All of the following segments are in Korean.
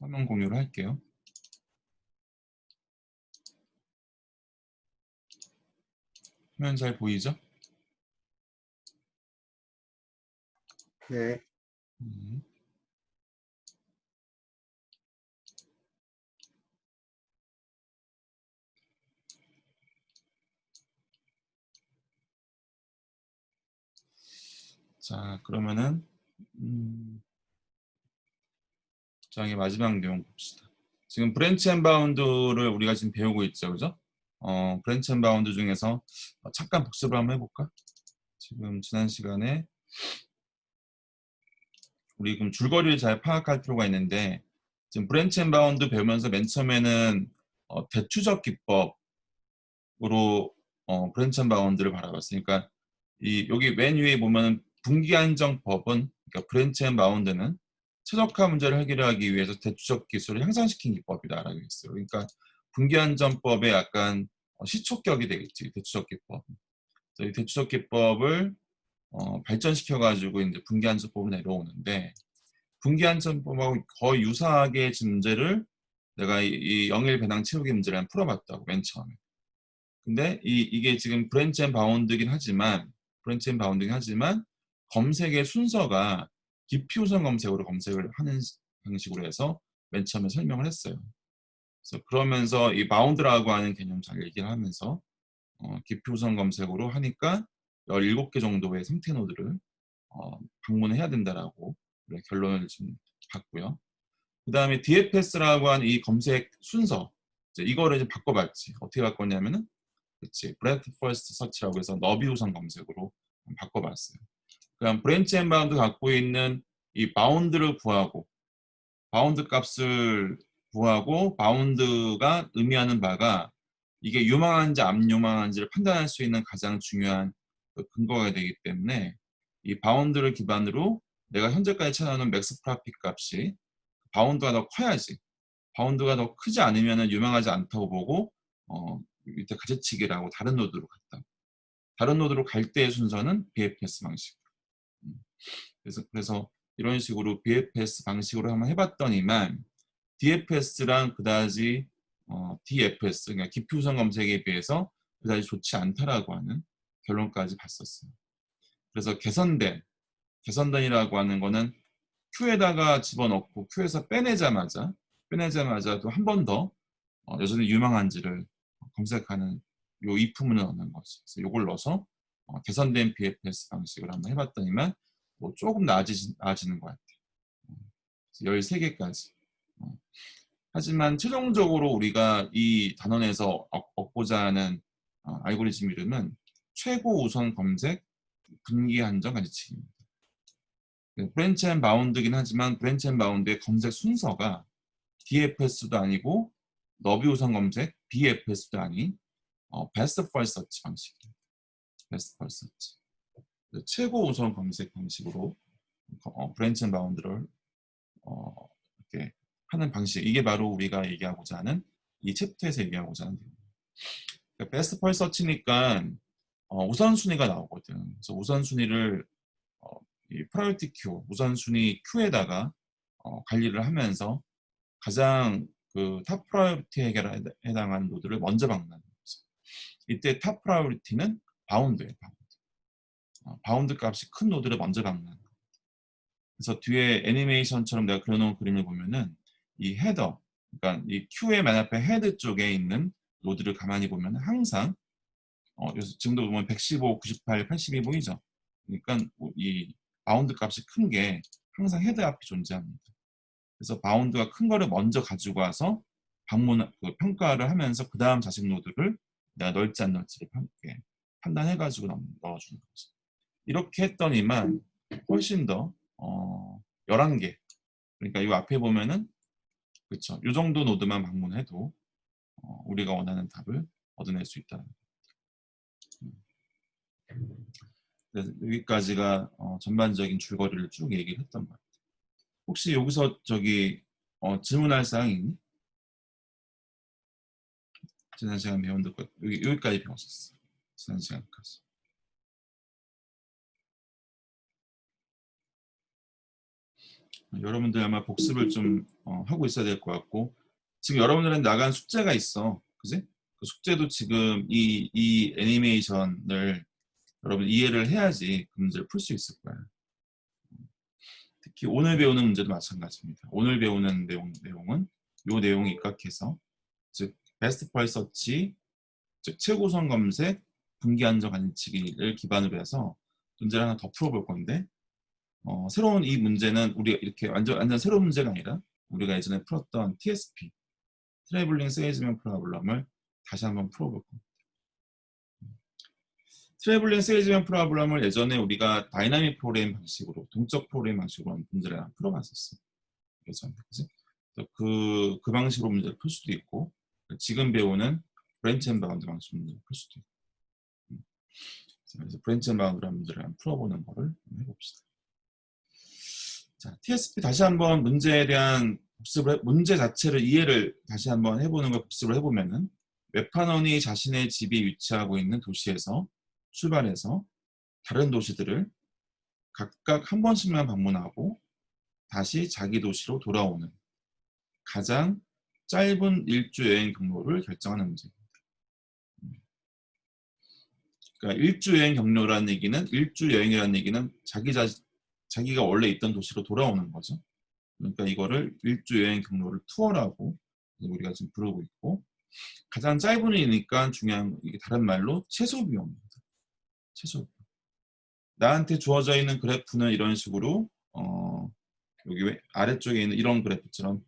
화면 공유를 할게요. 화면 잘 보이죠? 네. 자, 그러면은 장의 마지막 내용 봅시다. 지금 브랜치 앤 바운드를 우리가 지금 배우고 있죠, 그죠? 브랜치 앤 바운드 중에서 잠깐 복습을 한번 해볼까? 지금 지난 시간에 우리 그럼 줄거리를 잘 파악할 필요가 있는데, 지금 브랜치 앤 바운드 배우면서 맨 처음에는 대추적 기법으로 브랜치 앤 바운드를 바라봤어요. 그러니까 여기 맨 위에 보면 분기 한정법은, 그러니까 브랜치 앤 바운드는 최적화 문제를 해결하기 위해서 대추적 기술을 향상시킨 기법이다라고 했어요. 그러니까 분기 한정법의 약간 시초격이 되겠지, 대추적 기법. 이 대추적 기법을 발전시켜가지고 이제 분기 한정법을 내려오는데, 분기 한정법하고 거의 유사하게 문제를 내가 이 영일 배낭 채우기 문제를 한번 풀어봤다고 맨 처음에. 근데 이게 지금 브랜치 앤 바운드긴 하지만 검색의 순서가 깊이 우선 검색으로 검색을 하는 방식으로 해서 맨 처음에 설명을 했어요. 그래서 그러면서 이 바운드라고 하는 개념 잘 얘기를 하면서 깊이 우선 검색으로 하니까 17개 정도의 상태 노드를 방문해야 된다라고 결론을 좀 받고요. 그 다음에 DFS라고 하는 이 검색 순서, 이거를 이제 바꿔봤지. 어떻게 바꿨냐면은, 그치, 브레드 퍼스트 서치라고 해서 너비 우선 검색으로 바꿔봤어요. 그럼 브랜치 앤 바운드 갖고 있는 이 바운드를 구하고, 바운드 값을 구하고, 바운드가 의미하는 바가 이게 유망한지 안 유망한지를 판단할 수 있는 가장 중요한 근거가 되기 때문에, 이 바운드를 기반으로 내가 현재까지 찾아놓은 맥스 프라핏 값이 바운드가 더 커야지, 바운드가 더 크지 않으면 유망하지 않다고 보고 밑에 가지치기라고 다른 노드로 갔다. 다른 노드로 갈 때의 순서는 BFS 방식. 그래서 이런 식으로 BFS 방식으로 한번 해봤더니만 DFS랑 그다지 DFS, 그러니까 깊이 우선 검색에 비해서 그다지 좋지 않다라고 하는 결론까지 봤었어요. 그래서 개선된이라고 하는 거는 Q에다가 집어넣고 Q에서 빼내자마자도 한 번 더 여전히 유망한지를 검색하는 요 if문을 넣는 거지. 그래서 이걸 넣어서 개선된 BFS 방식을 한번 해봤더니만 뭐 조금 나아지는 것 같아요. 13개까지. 하지만 최종적으로 우리가 이 단원에서 얻고자 하는 알고리즘 이름은 최고 우선 검색 분기 한정 가지치기입니다. 브랜치 앤 바운드긴 하지만 브랜치 앤 바운드의 검색 순서가 DFS도 아니고 너비 우선 검색 BFS도 아닌 베스트 펄 서치 방식이에요. 베스트 펄 서치. 최고 우선 검색 방식으로 브랜치 앤 바운드를 이렇게 하는 방식. 이게 바로 우리가 얘기하고자 하는 이 챕터에서 얘기하고자 하는 내용. 그러니까 베스트 펄 서치니까 우선순위가 나오거든. 그래서 우선순위를 이 프라이어티 큐, 우선순위 Q에다가 관리를 하면서 가장 그 탑 프라이어티에 해당하는 노드를 먼저 방문하는 거죠. 이때 탑 프라이어티는 바운드예요. 바운드 값이 큰 노드를 먼저 방문하는 거예요. 그래서 뒤에 애니메이션처럼 내가 그려놓은 그림을 보면은 이 헤더, 그러니까 이 Q의 맨 앞에 헤드 쪽에 있는 노드를 가만히 보면 항상 지금도 보면 115, 98, 82 보이죠? 그러니까 이 바운드 값이 큰 게 항상 헤드 앞에 존재합니다. 그래서 바운드가 큰 거를 먼저 가지고 와서 평가를 하면서 그 다음 자식 노드를 내가 넣을지 안 넣을지를 판단해가지고 넣어주는 거죠. 이렇게 했더니만 훨씬 더 11개. 그러니까 이 앞에 보면은 그렇죠. 이 정도 노드만 방문해도 우리가 원하는 답을 얻어낼 수 있다는 거예요. 그래서 여기까지가 전반적인 줄거리를 쭉 얘기를 했던 것 같아요. 혹시 여기서 질문할 사항이 있니? 지난 시간 배운 것 여기까지 배웠었어. 지난 시간까지. 여러분들 아마 복습을 좀 하고 있어야 될 것 같고, 지금 여러분들은 나간 숙제가 있어, 그지? 그 숙제도 지금 이 애니메이션을 여러분 이해를 해야지 그 문제를 풀 수 있을 거야. 특히 오늘 배우는 문제도 마찬가지입니다. 오늘 배우는 내용은 이 내용이 입각해서, 즉 베스트 펄 서치, 즉 최고선 검색, 분기 안정 관리치기를 기반으로 해서 문제를 하나 더 풀어볼 건데, 새로운 이 문제는 우리가 이렇게 완전 새로운 문제가 아니라 우리가 예전에 풀었던 TSP, 트래블링 세일즈맨 프로블럼을 다시 한번 풀어볼 겁니다. 트래블링 세일즈맨 프로블럼을 예전에 우리가 다이나믹 프로그램 방식으로, 동적 프로그램 방식으로 문제를 풀어봤었어요. 예전에, 그치? 그 방식으로 문제를 풀 수도 있고, 지금 배우는 브랜치 앤 바운드 방식으로 문제를 풀 수도 있고. 그래서 브랜치 앤 바운드라는 문제를 한번 풀어보는 거를 해봅시다. 자, TSP 다시 한번 문제에 대한 복습을, 문제 자체를 이해를 다시 한번 해보는 걸 복습을 해보면은, 웹판원이 자신의 집이 위치하고 있는 도시에서 출발해서 다른 도시들을 각각 한 번씩만 방문하고 다시 자기 도시로 돌아오는 가장 짧은 일주 여행 경로를 결정하는 문제입니다. 그러니까 일주 여행 경로라는 얘기는, 일주 여행이라는 얘기는 자기가 원래 있던 도시로 돌아오는 거죠. 그러니까 이거를 일주 여행 경로를 투어라고 우리가 지금 부르고 있고, 가장 짧은 이니까 중요한, 이게 다른 말로 최소 비용입니다. 최소 비용. 나한테 주어져 있는 그래프는 이런 식으로 여기 아래쪽에 있는 이런 그래프처럼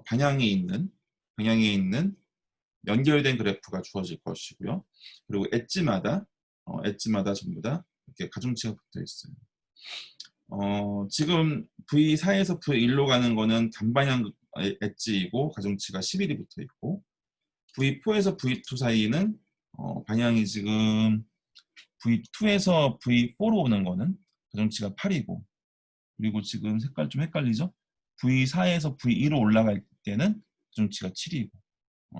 방향에 있는 연결된 그래프가 주어질 것이고요. 그리고 엣지마다 전부 다 이렇게 가중치가 붙어 있어요. 지금 V4에서 V1로 가는 거는 단방향 엣지이고 가중치가 11이 붙어 있고, V4에서 V2 사이는 방향이 지금 V2에서 V4로 오는 거는 가중치가 8이고, 그리고 지금 색깔 좀 헷갈리죠? V4에서 V2로 올라갈 때는 가중치가 7이고,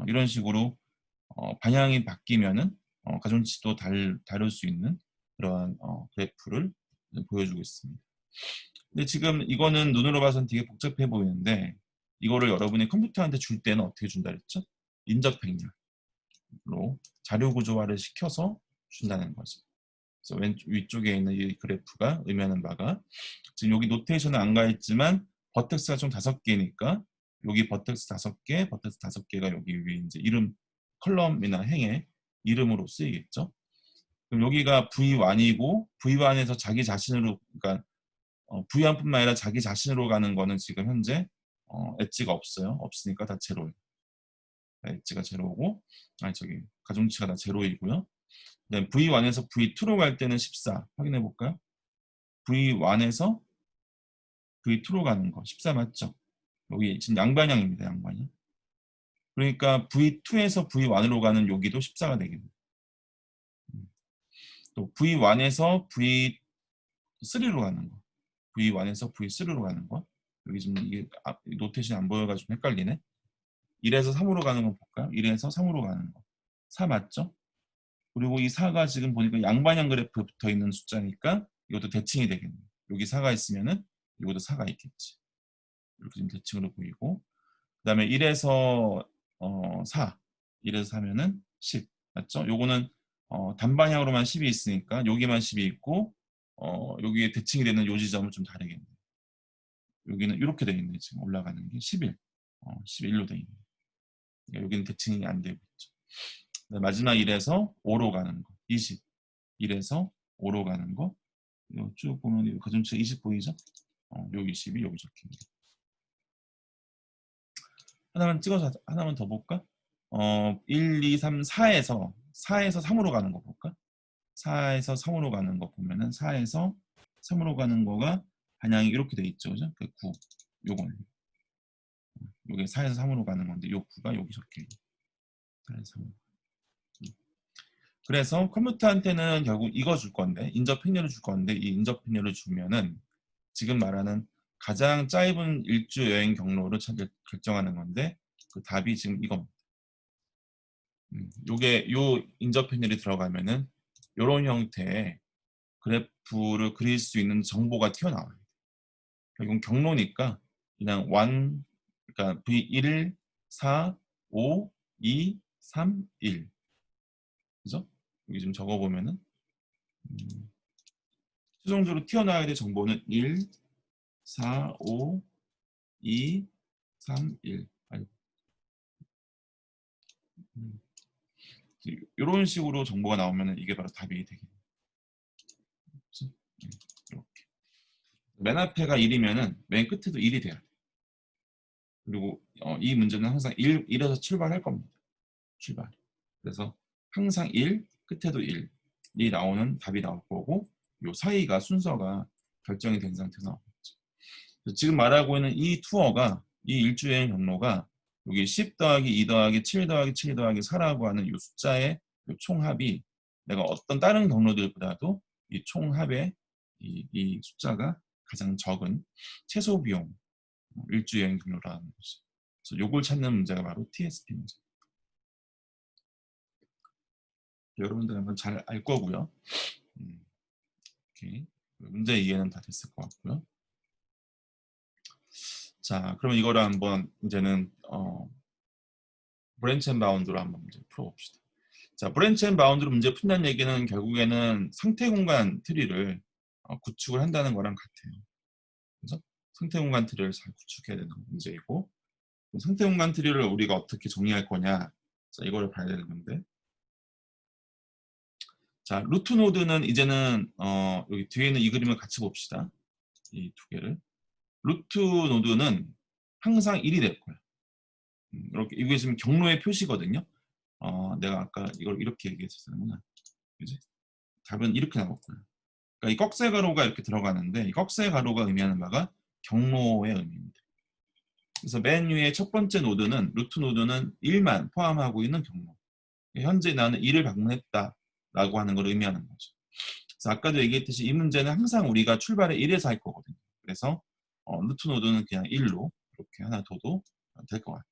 이런 식으로 방향이 바뀌면은 가중치도 다를 수 있는 그러한 그래프를 보여주고 있습니다. 근데 지금 이거는 눈으로 봐서는 되게 복잡해 보이는데, 이거를 여러분이 컴퓨터한테 줄 때는 어떻게 준다 그랬죠? 인적 백렬로 자료 구조화를 시켜서 준다는 거죠. 그래서 위쪽에 있는 이 그래프가 의미하는 바가, 지금 여기 노테이션은 안 가 있지만 버텍스가 총 5개니까 여기 버텍스 5개, 버텍스 5개가 여기 위에 이제 이름, 컬럼이나 행의 이름으로 쓰이겠죠. 그럼 여기가 V1이고, V1에서 자기 자신으로, 그러니까 V1뿐만 아니라 자기 자신으로 가는 거는 지금 현재 엣지가 없어요. 없으니까 다 제로예요. 엣지가 제로고, 가중치가 다 제로이고요. 그다음 V1에서 V2로 갈 때는 14 확인해 볼까요? V1에서 V2로 가는 거 14 맞죠? 여기 지금 양방향입니다. 양방향. 그러니까 V2에서 V1으로 가는 여기도 14가 되겠네요. 또 V1에서 V3로 가는 거, V1에서 V3로 가는 거, 여기 지금 이게 노테이션이 안 보여가지고 헷갈리네. 1에서 3으로 가는 거 볼까요? 1에서 3으로 가는 거 4 맞죠? 그리고 이 4가 지금 보니까 양방향 그래프에 붙어 있는 숫자니까 이것도 대칭이 되겠네요. 여기 4가 있으면은 이것도 4가 있겠지. 이렇게 지금 대칭으로 보이고, 그 다음에 1에서 4, 1에서 4면은 10 맞죠? 요거는 단방향으로만 10이 있으니까 여기만 10이 있고, 여기에 대칭이 되는 요 지점은 좀 다르겠네요. 여기는 이렇게 되어 있네. 지금 올라가는 게 11, 11로 되어 있네. 그러니까 여기는 대칭이 안 되고 있죠. 마지막 1에서 5로 가는 거 20, 1에서 5로 가는 거 쭉 보면 가중치가 20 보이죠? 요 20이 여기 적힙니다. 하나만 찍어서 하나만 더 볼까? 1, 2, 3, 4에서 3으로 가는 거 볼까? 4에서 3으로 가는 거 보면은 4에서 3으로 가는 거가 방향이 이렇게 돼 있죠. 그죠? 그 9, 요거는. 요게 4에서 3으로 가는 건데 요 9가 여기 적혀 있는 4에서 3으로. 그래서 컴퓨터한테는 결국 이거 줄 건데, 인접 핑계를 줄 건데, 이 인접 핑계를 주면은 지금 말하는 가장 짧은 일주 여행 경로를 결정하는 건데, 그 답이 지금 이겁니다. 요게 요 인접 핑계이 들어가면은 이런 형태의 그래프를 그릴 수 있는 정보가 튀어나와요. 이건 경로니까 그냥 1, 그러니까 V1, 4, 5, 2, 3, 1. 그죠? 여기 좀 적어보면은 최종적으로 튀어나와야 될 정보는 1, 4, 5, 2, 3, 1. 아이고. 이런 식으로 정보가 나오면 이게 바로 답이 되겠네요. 그렇죠? 이렇게. 맨 앞에가 1이면은 맨 끝에도 1이 돼야 돼. 그리고 이 문제는 항상 1에서 출발할 겁니다. 출발. 그래서 항상 1, 끝에도 1이 나오는 답이 나올 거고 요 사이가 순서가 결정이 된 상태에서 나오겠죠. 지금 말하고 있는 이 투어가 이 일주여행 경로가 여기 10 더하기 2 더하기 7 더하기 7 더하기 4라고 하는 이 숫자의 총합이 내가 어떤 다른 경로들보다도 이 총합의 이 숫자가 가장 적은 최소 비용 일주여행 경로라는 거죠. 그래서 요걸 찾는 문제가 바로 TSP 문제. 여러분들 한번 잘 알 거고요. 오케이. 문제 이해는 다 됐을 것 같고요. 자, 그럼 이거를 한번 이제는 브랜치 앤 바운드로 한번 문제 풀어봅시다. 자, 브랜치 앤 바운드로 문제 푼다는 얘기는 결국에는 상태 공간 트리를 구축을 한다는 거랑 같아요. 그래서 상태 공간 트리를 잘 구축해야 되는 문제이고 상태 공간 트리를 우리가 어떻게 정리할 거냐, 자, 이거를 봐야 되는 건데, 자, 루트 노드는 이제는 여기 뒤에 있는 이 그림을 같이 봅시다. 이 두 개를. 루트 노드는 항상 1이 될 거야. 이렇게 이게 지금 경로의 표시거든요. 내가 아까 이걸 이렇게 얘기했었잖아. 그지? 답은 이렇게 나올 거야. 그러니까 이 꺽쇠 가로가 이렇게 들어가는데 이 꺽쇠 가로가 의미하는 바가 경로의 의미입니다. 그래서 맨 위에 첫 번째 노드는 루트 노드는 1만 포함하고 있는 경로. 현재 나는 1을 방문했다라고 하는 걸 의미하는 거죠. 그래서 아까도 얘기했듯이 이 문제는 항상 우리가 출발을 1에서 할 거거든요. 그래서 루트 노드는 그냥 1로 이렇게 하나 둬도 될 것 같아요.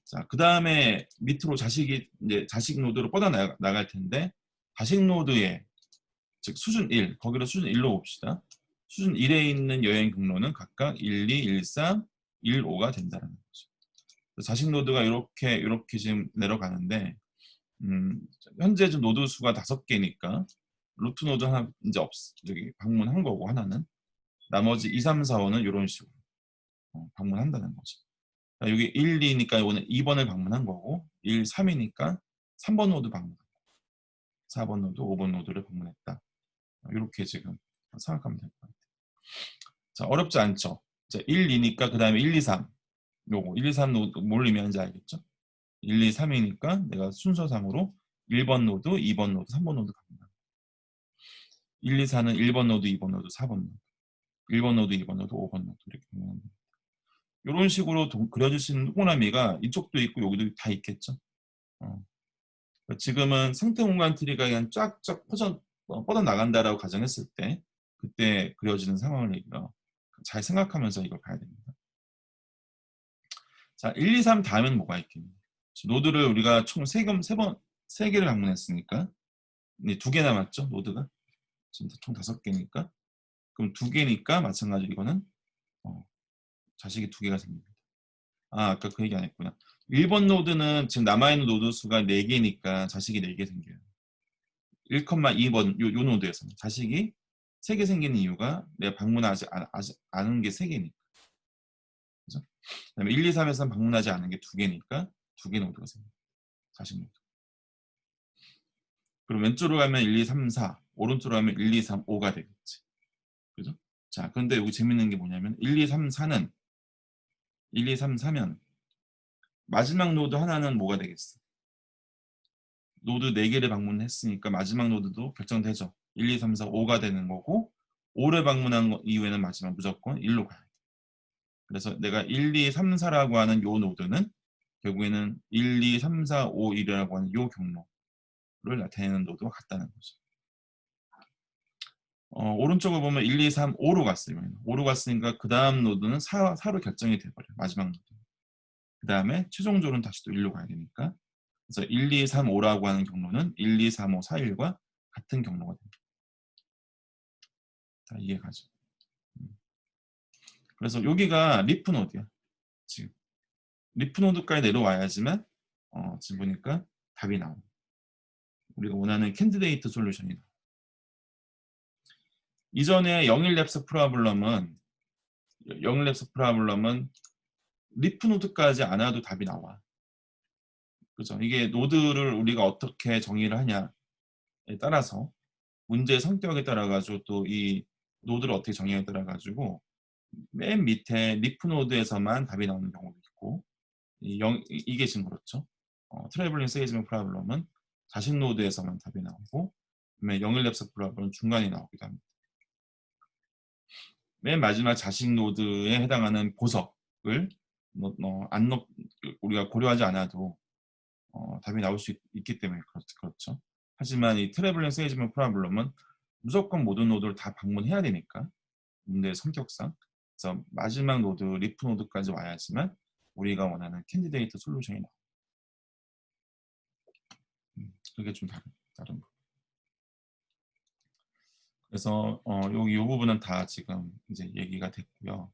자, 그 다음에 밑으로 이제 자식 노드로 뻗어 나갈 텐데 자식 노드에 즉 수준 1, 거기로 수준 1로 봅시다. 수준 1에 있는 여행 경로는 각각 1, 2, 1, 3, 1, 5가 된다는 거죠. 자식 노드가 이렇게 지금 내려가는데 현재 좀 노드 수가 5개니까 루트 노드 하나 이제 여기 방문한 거고 하나는 나머지 2, 3, 4, 5는 이런 식으로 방문한다는 거죠. 여기 1, 2니까 이거는 2번을 방문한 거고 1, 3이니까 3번 노드 방문한 거고 4번 노드, 5번 노드를 방문했다. 이렇게 지금 생각하면 될 것 같아요. 자, 어렵지 않죠? 자, 1, 2니까 그 다음에 1, 2, 3 요거 1, 2, 3 노드 뭘 의미하는지 알겠죠? 1, 2, 3이니까 내가 순서상으로 1번 노드, 2번 노드, 3번 노드 방문한다. 1, 2, 4는 1번 노드, 2번 노드, 4번 노드 1번 노드, 2번 노드, 5번 노드 이렇게 방문합니다. 이런 식으로 그려주신 동그라미가 이쪽도 있고 여기도 다 있겠죠. 지금은 상태 공간 트리가 그냥 쫙쫙 뻗어 나간다라고 가정했을 때 그때 그려지는 상황을 잘 생각하면서 이걸 봐야 됩니다. 자, 1, 2, 3 다음에는 뭐가 있겠냐. 노드를 우리가 총 3개를 방문했으니까 2개 남았죠, 노드가. 지금 총 5개니까. 그럼 2개니까 마찬가지로 이거는 자식이 2개가 생깁니다. 아까 그 얘기 안 했구나. 1번 노드는 지금 남아있는 노드 수가 4개니까 자식이 4개 생겨요. 1,2번 요 노드에서는 자식이 3개 생기는 이유가 내가 방문하지 않은 게 3개니까. 그죠? 그다음에 1, 2, 3에서는 방문하지 않은 게 2개니까 2개 노드가 생겨요. 자식 노드. 그럼 왼쪽으로 가면 1, 2, 3, 4, 오른쪽으로 가면 1, 2, 3, 5가 되겠지. 그죠? 자, 그런데 여기 재밌는 게 뭐냐면 1, 2, 3, 4는 1, 2, 3, 4면 마지막 노드 하나는 뭐가 되겠어? 노드 4개를 방문했으니까 마지막 노드도 결정되죠. 1, 2, 3, 4, 5가 되는 거고 5를 방문한 이후에는 마지막 무조건 1로 가야 돼. 그래서 내가 1, 2, 3, 4라고 하는 요 노드는 결국에는 1, 2, 3, 4, 5, 1이라고 하는 요 경로를 나타내는 노드와 같다는 거죠. 오른쪽을 보면 1, 2, 3, 5로 갔어요. 5로 갔으니까 그 다음 노드는 4로 결정이 돼버려요. 마지막 노드. 그 다음에 최종적으로는 다시 또 1로 가야 되니까. 그래서 1, 2, 3, 5라고 하는 경로는 1, 2, 3, 5, 4, 1과 같은 경로가 됩니다. 다 이해가죠? 그래서 여기가 리프 노드야. 지금 리프 노드까지 내려와야지만 지금 보니까 답이 나오고 우리가 원하는 캔디데이트 솔루션이 나와. 이전에 영일랩스 프로블럼은 리프 노드까지 안 와도 답이 나와. 그죠? 이게 노드를 우리가 어떻게 정의를 하냐에 따라서 문제의 성격에 따라 가지고 또 이 노드를 어떻게 정의하냐에 따라 가지고 맨 밑에 리프 노드에서만 답이 나오는 경우도 있고 이게 지금 그렇죠. 트래블링 세일즈맨 프로블럼은 자식 노드에서만 답이 나오고 그다음에 영일랩스 프로블럼은 중간에 나오기도 합니다. 맨 마지막 자식 노드에 해당하는 보석을 우리가 고려하지 않아도 답이 나올 수 있기 때문에 그렇죠. 하지만 이 트래블링 세일즈맨 프로블럼은 무조건 모든 노드를 다 방문해야 되니까 문제의 성격상 그래서 마지막 노드, 리프 노드까지 와야지만 우리가 원하는 캔디데이트 솔루션이 나옵니다. 그게 좀 다른 거. 그래서 이 부분은 다 지금 이제 얘기가 됐고요.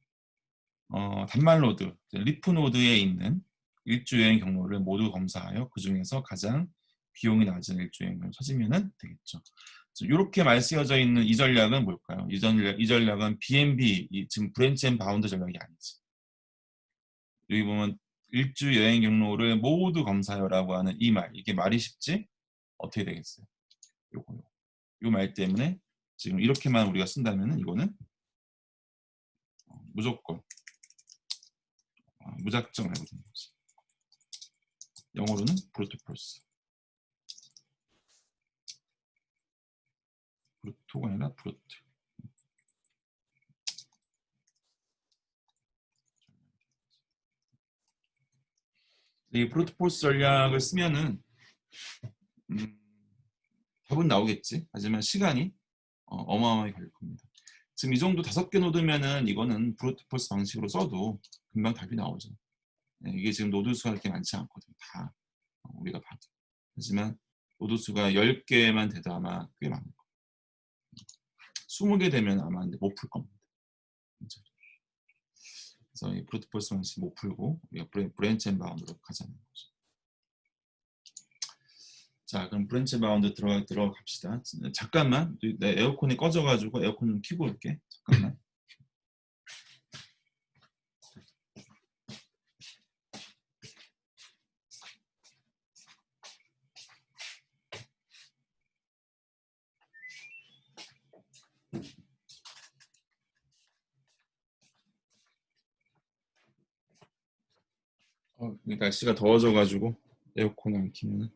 단말 노드, 리프 노드에 있는 일주여행 경로를 모두 검사하여 그 중에서 가장 비용이 낮은 일주여행을 찾으면 되겠죠. 이렇게 말 쓰여져 있는 이 전략은 뭘까요? 이 전략은 BNB, 지금 브랜치 앤 바운드 전략이 아니지. 여기 보면 일주 여행 경로를 모두 검사하여라고 하는 이 말, 이게 말이 쉽지? 어떻게 되겠어요? 요 말 때문에 지금 이렇게만 우리가 쓴다면은 이거는 무조건 무작정 알고 되는 거지. 영어로는 브루트 폴스. 브루토가 아니라 브루트. 이 브루트 폴스 전략을 쓰면은 답은 나오겠지. 하지만 시간이 어마어마하게 걸릴 겁니다. 지금 이 정도 5개 노드면은 이거는 브루트 폴스 방식으로 써도 금방 답이 나오죠. 네, 이게 지금 노드 수가 그렇게 많지 않거든요. 다 우리가 봐도. 하지만 노드 수가 10개만 돼도 아마 꽤 많을 거예요. 20개 되면 아마 못 풀 겁니다. 그래서 이 브루트 폴스 방식 못 풀고 우리가 브랜치 앤 바운드로 가자는 거죠. 자, 그럼 브랜치 앤 바운드 들어갑시다. 잠깐만, 내 에어컨이 꺼져가지고 에어컨 좀 켜고 올게. 잠깐만. 날씨가 더워져가지고 에어컨 안 켜면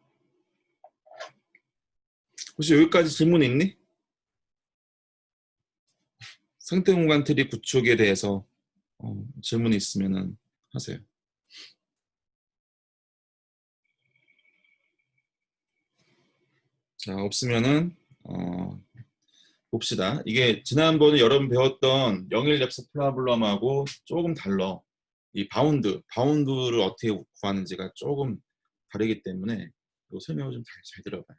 혹시 여기까지 질문 있니? 상태 공간 트리 구축에 대해서 질문 있으면 하세요. 자, 없으면은 봅시다. 이게 지난번에 여러분 배웠던 영일랩스 프로블럼하고 조금 달라. 이 바운드를 어떻게 구하는지가 조금 다르기 때문에 이거 설명을 좀 잘 들어봐요.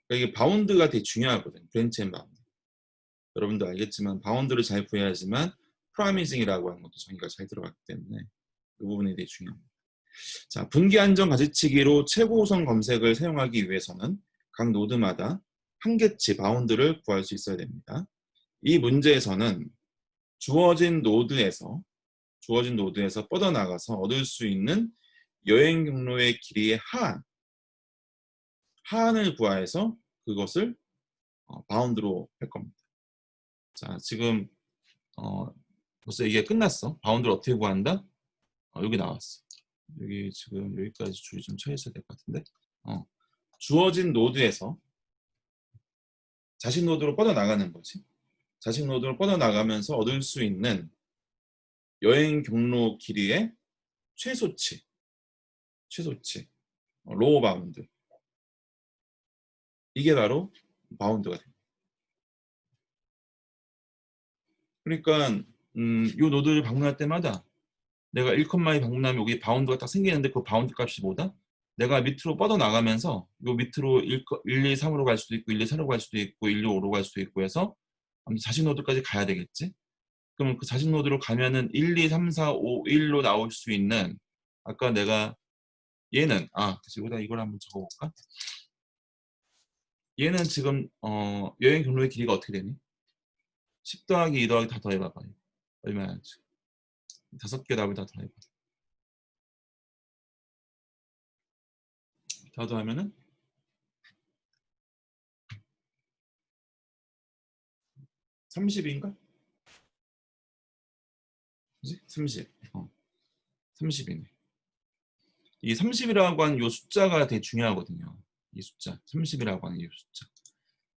그러니까 이게 바운드가 되게 중요하거든요. 브랜치 앤 바운드. 여러분도 알겠지만 바운드를 잘 구해야지만 프로미징이라고 하는 것도 정의가 잘 들어갔기 때문에 이 부분이 되게 중요합니다. 자, 분기 한정 가지치기로 최고 우선 검색을 사용하기 위해서는 각 노드마다 한 개치 바운드를 구할 수 있어야 됩니다. 이 문제에서는 주어진 노드에서 뻗어나가서 얻을 수 있는 여행 경로의 길이의 하한을 구하여서 그것을 바운드로 할 겁니다. 자, 지금 벌써 이게 끝났어. 바운드를 어떻게 구한다? 여기 나왔어. 여기 지금 여기까지 줄이 좀 쳐 있어야 될 것 같은데. 주어진 노드에서 자식 노드로 뻗어나가는 거지. 자식 노드로 뻗어나가면서 얻을 수 있는 여행 경로 길이의 최소치, 로우 바운드. 이게 바로 바운드가 됩니다. 그러니까 이 노드를 방문할 때마다 내가 1컴마에 방문하면 여기 바운드가 딱 생기는데 그 바운드 값이 뭐다? 내가 밑으로 뻗어나가면서 요 밑으로 1, 2, 3으로 갈 수도 있고 1, 2, 4로 갈 수도 있고 1, 2, 5로 갈 수도 있고 해서 자식 노드까지 가야 되겠지? 그러면 그 자식 노드로 가면은 1, 2, 3, 4, 5, 1로 나올 수 있는 아까 내가 얘는 여기다 이걸 한번 적어볼까? 얘는 지금 여행 경로의 길이가 어떻게 되니? 10 더하기 2 더하기 다 더해봐봐요. 얼마야지? 5개 답을 다 더해봐. 다 더하면은 30인가? 그지? 30. 30이네. 이 30이라고 하는 이 숫자가 되게 중요하거든요. 이 숫자. 30이라고 하는 이 숫자.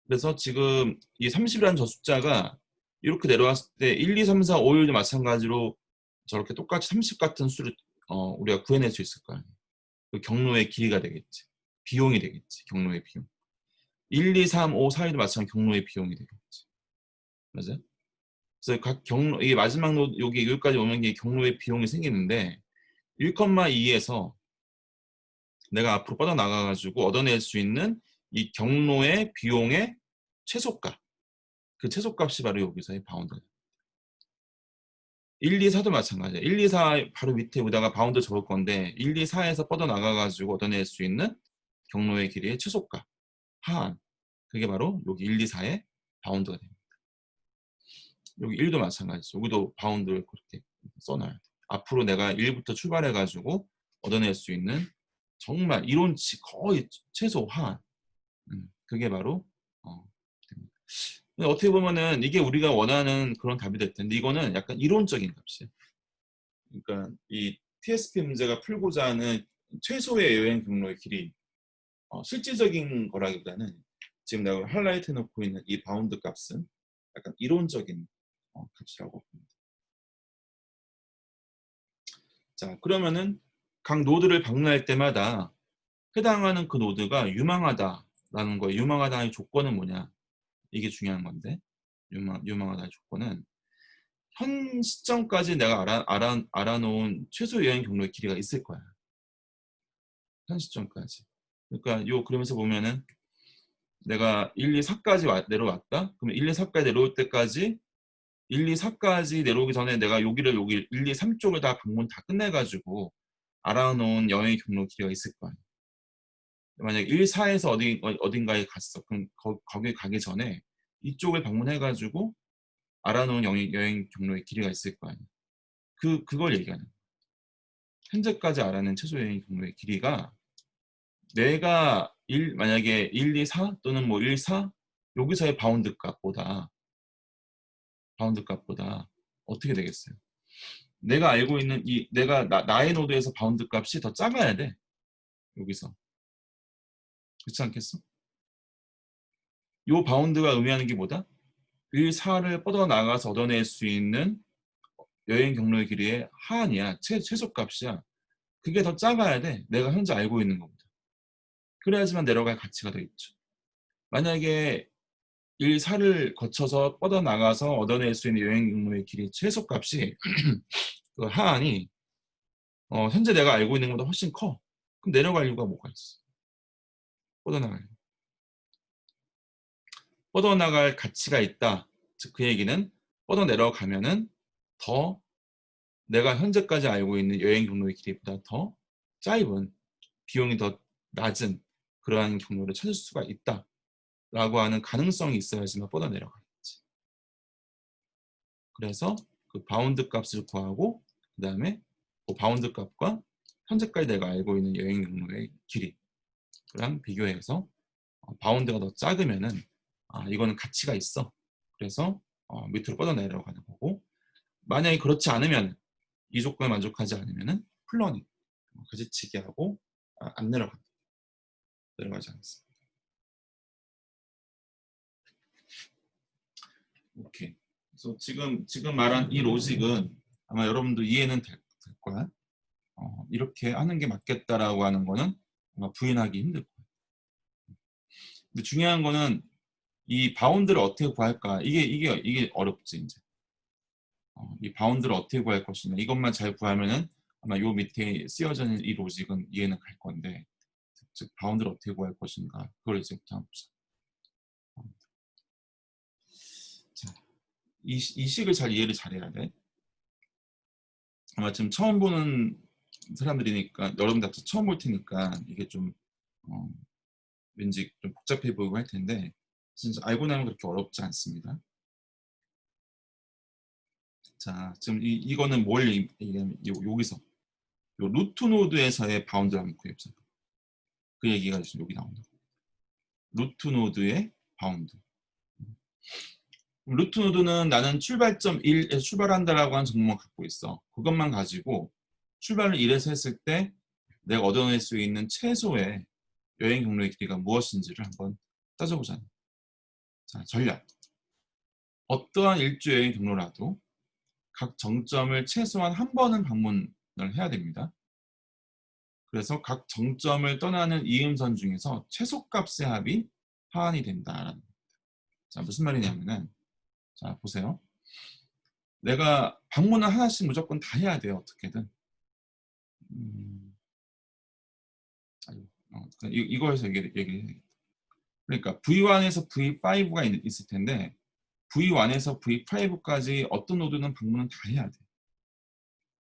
그래서 지금 이 30이라는 저 숫자가 이렇게 내려왔을 때 1, 2, 3, 4, 5, 1도 마찬가지로 저렇게 똑같이 30 같은 수를 우리가 구해낼 수 있을 거야. 그 경로의 길이가 되겠지. 비용이 되겠지. 경로의 비용. 1, 2, 3, 5, 4, 1도 마찬가지로 경로의 비용이 되겠지. 맞아요? 그래서 각 경로, 이 마지막 노드, 여기까지 오면 게 경로의 비용이 생기는데 1,2에서 내가 앞으로 뻗어나가가지고 얻어낼 수 있는 이 경로의 비용의 최소값. 그 최소값이 바로 여기서의 바운드. 1, 2, 4도 마찬가지야. 1, 2, 4 바로 밑에 보다가 바운드 적을 건데 1, 2, 4에서 뻗어나가가지고 얻어낼 수 있는 경로의 길이의 최소값. 하한. 그게 바로 여기 1, 2, 4의 바운드가 됩니다. 여기 1도 마찬가지죠. 여기도 바운드를 그렇게 써놔야 돼. 앞으로 내가 1부터 출발해가지고 얻어낼 수 있는 정말 이론치 거의 최소한 그게 바로 됩니다. 근데 어떻게 보면은 이게 우리가 원하는 그런 답이 될 텐데 이거는 약간 이론적인 값이에요. 그러니까 이 TSP 문제가 풀고자 하는 최소의 여행 경로의 길이 실질적인 거라기보다는 지금 내가 하이라이트 해놓고 있는 이 바운드 값은 약간 이론적인 값이라고 봅니다. 자, 그러면은 각 노드를 방문할 때마다 해당하는 그 노드가 유망하다라는 거예요. 유망하다의 조건은 뭐냐? 이게 중요한 건데 유망하다의 조건은 현 시점까지 내가 알아놓은 최소 여행 경로의 길이가 있을 거야. 현 시점까지. 그러니까 요 그러면서 보면은 내가 1, 2, 4까지 내려왔다. 그러면 1, 2, 4까지 내려올 때까지 1, 2, 4까지 내려오기 전에 내가 여기 1, 2, 3쪽을 다 방문 다 끝내가지고 알아놓은 여행 경로 길이가 있을 거 아니야. 만약에 1, 4에서 어딘가에 갔어. 그럼 거기 가기 전에 이쪽을 방문해가지고 알아놓은 여행 경로의 길이가 있을 거 아니야. 그걸 얘기하는 거야. 현재까지 알아낸 최소 여행 경로의 길이가 내가 만약에 1, 2, 4 또는 뭐 1, 4 여기서의 바운드 값보다 어떻게 되겠어요? 내가 알고 있는 나의 노드에서 바운드 값이 더 작아야 돼. 여기서. 그렇지 않겠어? 요 바운드가 의미하는 게 뭐다? 1, 4를 뻗어나가서 얻어낼 수 있는 여행 경로의 길이의 하한이야. 최소값이야. 그게 더 작아야 돼. 내가 현재 알고 있는 것보다. 그래야지만 내려갈 가치가 더 있죠. 만약에 1, 4를 거쳐서 뻗어나가서 얻어낼 수 있는 여행 경로의 길이 최소값이 그 하한이 현재 내가 알고 있는 것보다 훨씬 커. 그럼 내려갈 이유가 뭐가 있어? 뻗어나갈. 뻗어나갈 가치가 있다. 즉 그 얘기는 뻗어내려가면은 더 내가 현재까지 알고 있는 여행 경로의 길이보다 더 짧은 비용이 더 낮은 그러한 경로를 찾을 수가 있다라고 하는 가능성이 있어야지만 뻗어내려가겠지. 그래서 그 바운드 값을 구하고 그 다음에 그 바운드 값과 현재까지 내가 알고 있는 여행 경로의 길이랑 비교해서 바운드가 더 작으면은 이거는 가치가 있어. 그래서 밑으로 뻗어내려가는 거고 만약에 그렇지 않으면 이 조건에 만족하지 않으면은 플러닝 가지치기 하고 안 내려가지 않습니다. 오케이. 그래서 지금 말한 이 로직은 아마 여러분도 이해는 될 거야. 이렇게 하는 게 맞겠다라고 하는 거는 아마 부인하기 힘들 거야. 근데 중요한 거는 이 바운드를 어떻게 구할까? 이게 어렵지 이제. 이 바운드를 어떻게 구할 것이냐 이것만 잘 구하면은 아마 요 밑에 쓰여져 있는 이 로직은 이해는 갈 건데 즉 바운드를 어떻게 구할 것인가 그걸 이제부터 한번 보자. 자, 이 식을 잘 이해를 잘해야 돼. 아마 지금 처음 보는 사람들이니까 여러분들 처음 볼 테니까 이게 좀 왠지 좀 복잡해 보이고 할 텐데 진짜 알고 나면 그렇게 어렵지 않습니다. 자, 지금 이거는 뭘 얘기하면 여기서 요 루트 노드에서의 바운드라는 구입사. 그 얘기가 지금 여기 나온다. 루트 노드의 바운드. 루트 노드는 나는 출발점 1에서 출발한다라고 하는 정보만 갖고 있어. 그것만 가지고 출발을 1에서 했을 때 내가 얻어낼 수 있는 최소의 여행 경로의 길이가 무엇인지를 한번 따져보자. 자, 전략. 어떠한 일주 여행 경로라도 각 정점을 최소한 한 번은 방문을 해야 됩니다. 그래서 각 정점을 떠나는 이음선 중에서 최소값의 합이 하한이 된다라는 겁니다. 자, 무슨 말이냐면은 자, 보세요. 내가 방문을 하나씩 무조건 다 해야 돼요. 어떻게든. 이거에서 얘기를 해야겠다. 그러니까 V1에서 V5가 있을 텐데 V1에서 V5까지 어떤 노드는 방문은 다 해야 돼.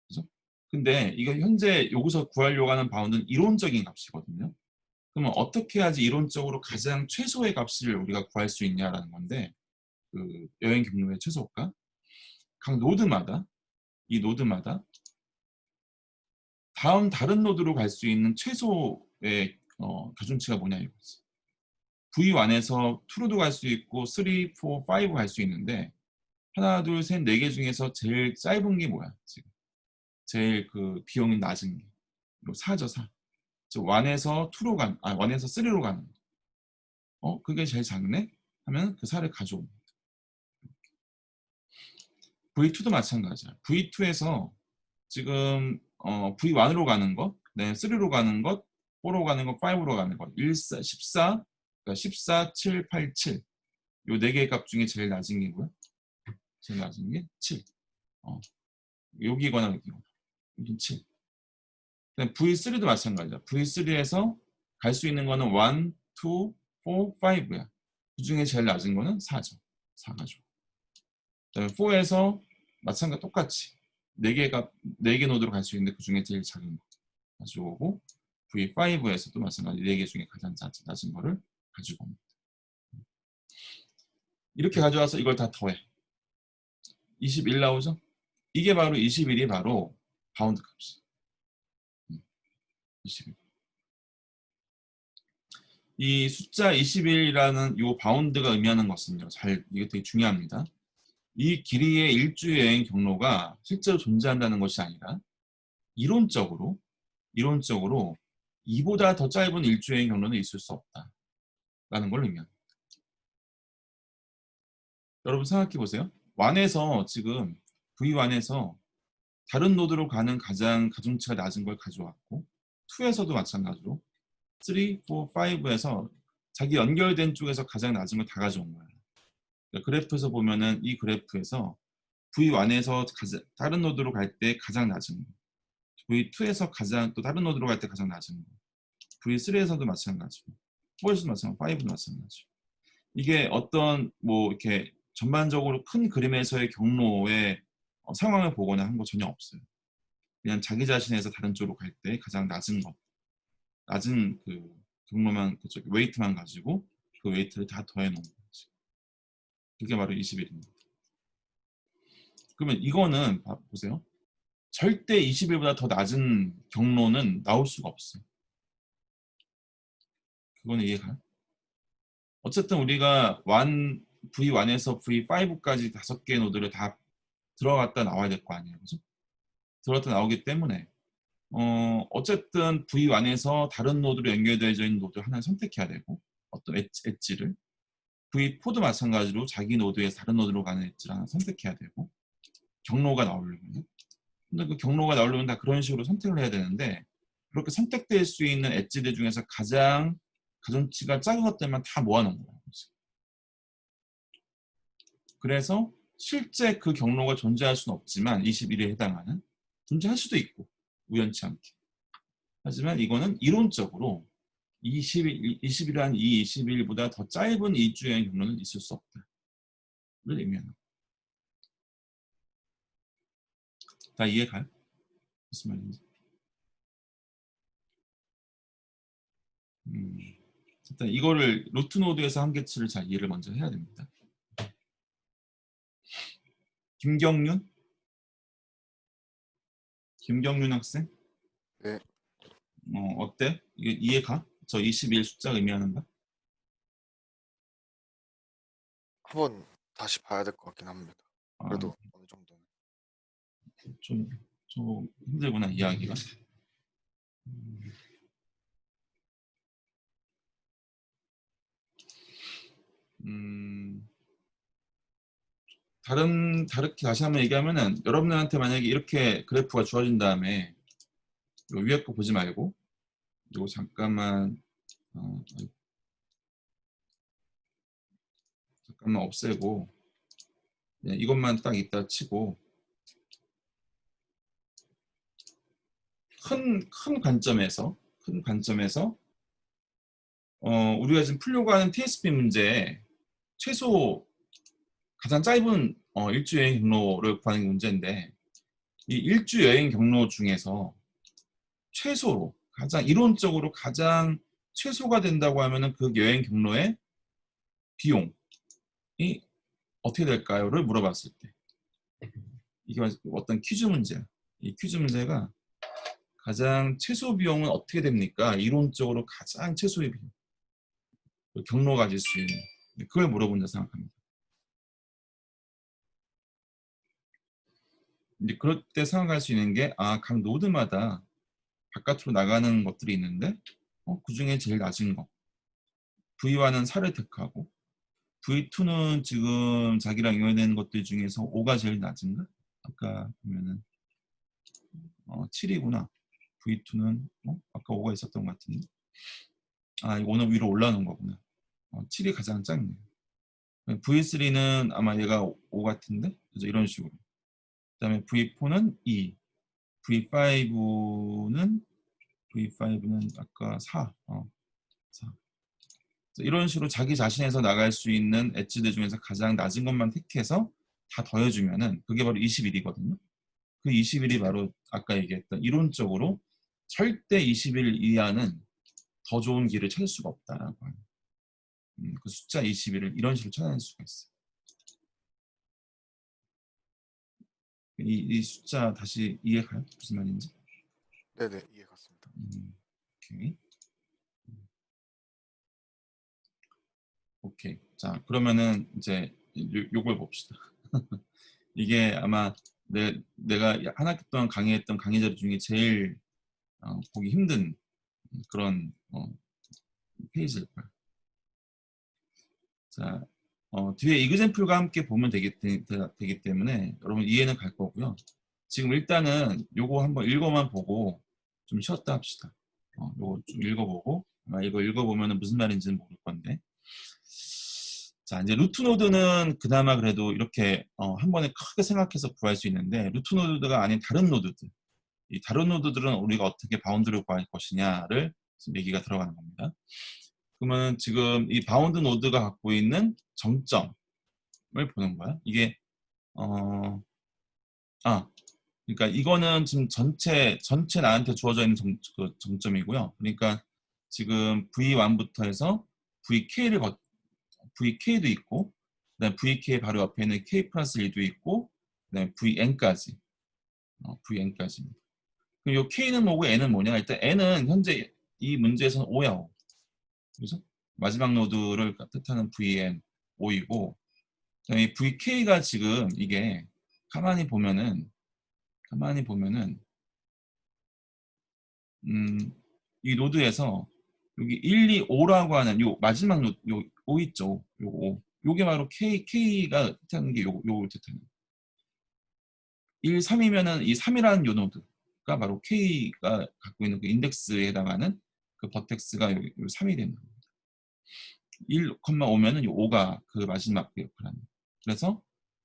그죠? 근데 이거 현재 여기서 구하려고 하는 바운드는 이론적인 값이거든요. 그러면 어떻게 해야지 이론적으로 가장 최소의 값을 우리가 구할 수 있냐라는 건데 그 여행 경로의 최소값 각 노드마다 이 노드마다 다른 노드로 갈 수 있는 최소의 기준치가 뭐냐 이거지. V1에서 2로도 갈 수 있고 3, 4, 5 갈 수 있는데 하나, 둘, 셋, 네 개 중에서 제일 짧은 게 뭐야 지금? 제일 그 비용이 낮은 게 4죠, 4. 즉 1에서 2로 간, 1에서 3로 가는 그게 제일 작네? 하면 그 4를 가져옵니다. V2도 마찬가지야. V2에서 지금 V1으로 가는 것, 네, 3로 가는 것, 4로 가는 것, 5로 가는 것, 14, 그러니까 14, 7, 8, 7. 요 네 개의 값 중에 제일 낮은 게 뭐야? 제일 낮은 게 7. 여기거나 여기거나. 여긴 7. V3도 마찬가지야. V3에서 갈 수 있는 거는 1, 2, 4, 5야. 그 중에 제일 낮은 거는 4죠. 4가 좋아. 그다음에 4에서 마찬가지 똑같이 4개 노드로 갈 수 있는데 그 중에 제일 작은 거 가지고 오고 V5에서도 마찬가지 4개 중에 가장 낮은 거를 가지고 옵니다. 이렇게 가져와서 이걸 다 더해. 21 나오죠? 이게 바로 21이 바로 바운드 값이. 21. 이 숫자 21이라는 이 바운드가 의미하는 것은요. 이게 되게 중요합니다. 이 길이의 일주 여행 경로가 실제로 존재한다는 것이 아니라 이론적으로 이보다 더 짧은 일주 여행 경로는 있을 수 없다라는 걸 의미합니다. 여러분 생각해 보세요. 1에서 지금 V1에서 다른 노드로 가는 가장 가중치가 낮은 걸 가져왔고 2에서도 마찬가지로 3, 4, 5에서 자기 연결된 쪽에서 가장 낮은 걸 다 가져온 거예요. 그래프에서 보면은 이 그래프에서 V1에서 다른 노드로 갈 때 가장 낮은 거, V2에서 또 다른 노드로 갈 때 가장 낮은 거, V3에서도 마찬가지고, 4에서도 마찬가지고, 5도 마찬가지고. 이게 어떤 뭐 이렇게 전반적으로 큰 그림에서의 경로의 상황을 보거나 한 거 전혀 없어요. 그냥 자기 자신에서 다른 쪽으로 갈 때 가장 낮은 그 경로만 그쪽 웨이트만 가지고 그 웨이트를 다 더해 놓은 거지. 그게 바로 21입니다. 그러면 이거는 보세요. 절대 21보다 더 낮은 경로는 나올 수가 없어요. 그거는 이해가요? 어쨌든 우리가 V1에서 V5까지 5개의 노드를 다 들어갔다 나와야 될 거 아니에요. 그죠? 들어갔다 나오기 때문에 어쨌든 V1에서 다른 노드로 연결되어 있는 노드 하나를 선택해야 되고 어떤 엣지를 V4도 마찬가지로 자기 노드에서 다른 노드로 가는 엣지를 하나 선택해야 되고 경로가 나오려면 근데 그 경로가 나오려면 다 그런 식으로 선택을 해야 되는데 그렇게 선택될 수 있는 엣지들 중에서 가장 가중치가 작은 것들만 다 모아놓은 거예요. 그래서 실제 그 경로가 존재할 수는 없지만 21에 해당하는 존재할 수도 있고 우연치 않게 하지만 이거는 이론적으로 20이란 이 21보다 더 짧은 2주여행 경로는 있을 수 없다를 의미하는 거예요. 다 이해가요? 무슨 말인지. 일단 이거를 루트 노드에서 한계치를 잘 이해를 먼저 해야 됩니다. 김경윤? 김경윤 학생? 네. 어때? 이게 이해가? 저 21 숫자 의미하는 거? 한번 다시 봐야 될 것 같긴 합니다. 아, 그래도 어느 정도는. 좀 힘들구나, 이해하기가. 음, 다르게 다시 한번 얘기하면은, 여러분들한테 만약에 이렇게 그래프가 주어진 다음에, 요 위에 거 보지 말고, 이거 잠깐만, 잠깐만 없애고, 네, 이것만 딱 이따 치고, 큰 관점에서, 우리가 지금 풀려고 하는 TSP 문제에 최소 가장 짧은 일주 여행 경로를 구하는 게 문제인데, 이 일주 여행 경로 중에서 최소로 가장 이론적으로 가장 최소가 된다고 하면은 그 여행 경로의 비용이 어떻게 될까요?를 물어봤을 때 이게 어떤 퀴즈 문제야. 이 퀴즈 문제가 가장 최소 비용은 어떻게 됩니까? 이론적으로 가장 최소의 비용, 그 경로가 가질 수 있는 그걸 물어본다 생각합니다. 이제 그럴 때 생각할 수 있는 게 각 노드마다 바깥으로 나가는 것들이 있는데 그 중에 제일 낮은 거 V1은 4를 택하고 V2는 지금 자기랑 연결되는 것들 중에서 5가 제일 낮은가? 아까 보면은 7이구나. V2는 아까 5가 있었던 것 같은데 이거 오늘 위로 올라오는 거구나. 7이 가장 작네요. V3는 아마 얘가 5 같은데 그래서 이런 식으로. 그 다음에 V4는 2, V5는 아까 4, 4. 이런 식으로 자기 자신에서 나갈 수 있는 엣지들 중에서 가장 낮은 것만 택해서 다 더해주면은 그게 바로 21이거든요. 그 21이 바로 아까 얘기했던 이론적으로 절대 21 이하는 더 좋은 길을 찾을 수가 없다라고 하는 그 숫자 21을 이런 식으로 찾아낼 수가 있어요. 이 숫자 다시 이해가요? 무슨 말인지? 네네, 이해 갔습니다. 오케이. 오케이. 자, 그러면은 이제 요걸 봅시다. 이게 아마 내가 한 학기 동안 강의했던 강의 자료 중에 제일 보기 힘든 그런 페이지일 거야. 자, 뒤에 이그젠플과 함께 보면 되기 때문에 여러분 이해는 갈 거고요. 지금 일단은 요거 한번 읽어만 보고 좀 쉬었다 합시다. 요거 좀 읽어보고 이거 읽어보면 무슨 말인지는 모를 건데. 자, 이제 루트 노드는 그나마 그래도 이렇게 한 번에 크게 생각해서 구할 수 있는데 루트 노드가 아닌 다른 노드들, 이 다른 노드들은 우리가 어떻게 바운드를 구할 것이냐를 지금 얘기가 들어가는 겁니다. 그러면 지금 이 바운드 노드가 갖고 있는 정점을 보는 거야. 이게 그러니까 이거는 지금 전체 나한테 주어져 있는 그 정점이고요. 그러니까 지금 V1부터 해서 VK도 있고, 그다음 VK 바로 옆에는 K 플러스 1도 있고, 그다음에 VN까지, VN까지입니다. 그럼 이 K는 뭐고 N은 뭐냐? 일단 N은 현재 이 문제에서는 5야. 5. 그래서 마지막 노드를 뜻하는 VN 5이고, 이 VK가 지금 이게 가만히 보면은 이 노드에서 여기 1, 2, 5라고 하는 요 마지막 노드 요 5 있죠. 요 5. 요게 바로 K가 뜻하는 게 요걸 뜻하는 1, 3이면은 이 3이라는 요 노드가 바로 K가 갖고 있는 그 인덱스에 해당하는 그 버텍스가 요 3이 되는 겁니다. 1,5면은 요 5가 그 마지막 역할을 합니다. 그래서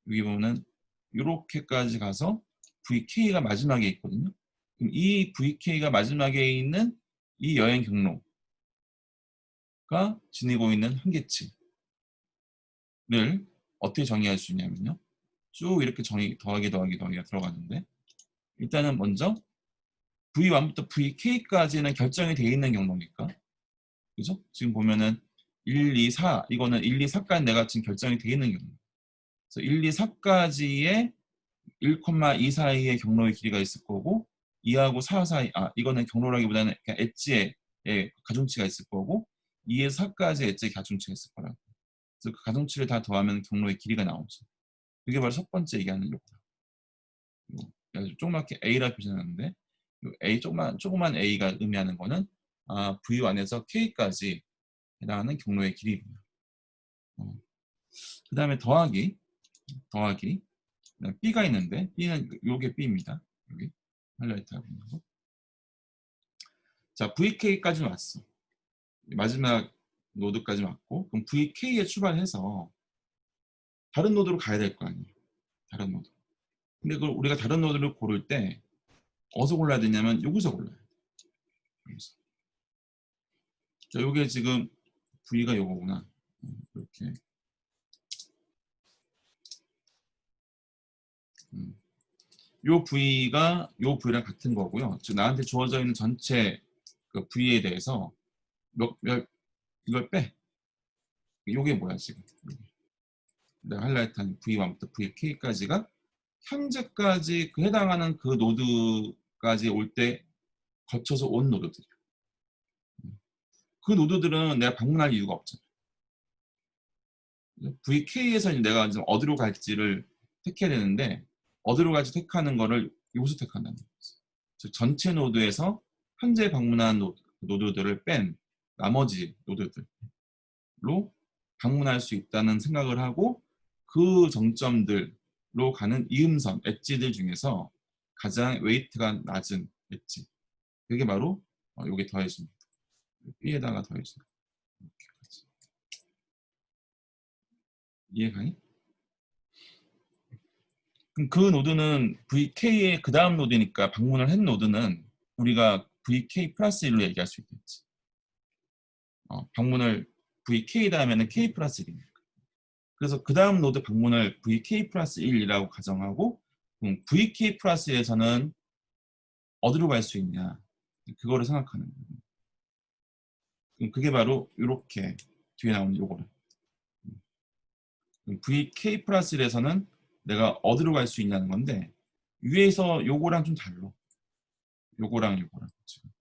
여기 보면은 요렇게까지 가서 VK가 마지막에 있거든요. 그럼 이 VK가 마지막에 있는 이 여행 경로가 지니고 있는 한계치를 어떻게 정의할 수 있냐면요. 쭉 이렇게 더하기가 들어가는데 일단은 먼저 V1부터 VK까지는 결정이 되어 있는 경로니까. 그죠? 지금 보면은 1, 2, 4 이거는 1, 2, 4까지 내가 지금 결정이 되어 있는 경로. 그래서 1, 2, 4까지의 1,2 사이의 경로의 길이가 있을 거고 2하고 4 사이 이거는 경로라기보다는 그냥 엣지의 가중치가 있을 거고 2에서 4까지 엣지의 가중치가 있을 거라고. 그래서 그 가중치를 다 더하면 경로의 길이가 나오죠. 그게 바로 첫 번째 얘기하는 요거다. 조그맣게 A라 표시하는데 A 조그만 A가 의미하는 거는 V1에서 K까지 해당하는 경로의 길이입니다. 그 다음에 더하기 B가 있는데 B는 요게 B입니다. 여기 하이라이트하고 있는 거. 자, VK까지 왔어. 마지막 노드까지 왔고 그럼 VK에 출발해서 다른 노드로 가야 될 거 아니에요. 다른 노드. 근데 그걸 우리가 다른 노드를 고를 때 어디서 골라야 되냐면 여기서 골라야 돼. 여기서. 자, 요게 지금 V가 요거구나. 이렇게. 요 V가 요 V랑 같은 거고요. 즉 나한테 주어져 있는 전체 그 V에 대해서 이걸 빼. 요게 뭐야 지금? 내가 하이라이트한 V1부터 VK까지가 현재까지 그 해당하는 그 노드까지 올 때 거쳐서 온 노드들이야. 그 노드들은 내가 방문할 이유가 없잖아. VK에서 내가 지금 어디로 갈지를 택해야 되는데 어디로 갈지 택하는 거를 여기서 택한다는 거지. 즉 전체 노드에서 현재 방문한 노드들을 뺀 나머지 노드들로 방문할 수 있다는 생각을 하고 그 정점들로 가는 이음선, 엣지들 중에서 가장 웨이트가 낮은 엣지. 그게 바로 요게 더해집니다. B에다가 더해집니다. 이렇게까지. 이해가니? 그럼 그 노드는 VK의 그 다음 노드니까 방문을 한 노드는 우리가 VK 플러스 1로 얘기할 수 있겠지. 방문을 VK 다음에는 K 플러스 1이니까. 그래서 그 다음 노드 방문을 VK 플러스 1이라고 가정하고 VK 플러스 1에서는 어디로 갈 수 있냐. 그거를 생각하는 거예요. 그게 바로 이렇게 뒤에 나오는 요거를. VK 플러스 1에서는 내가 어디로 갈 수 있냐는 건데 위에서 요거랑 좀 달라. 요거랑 지금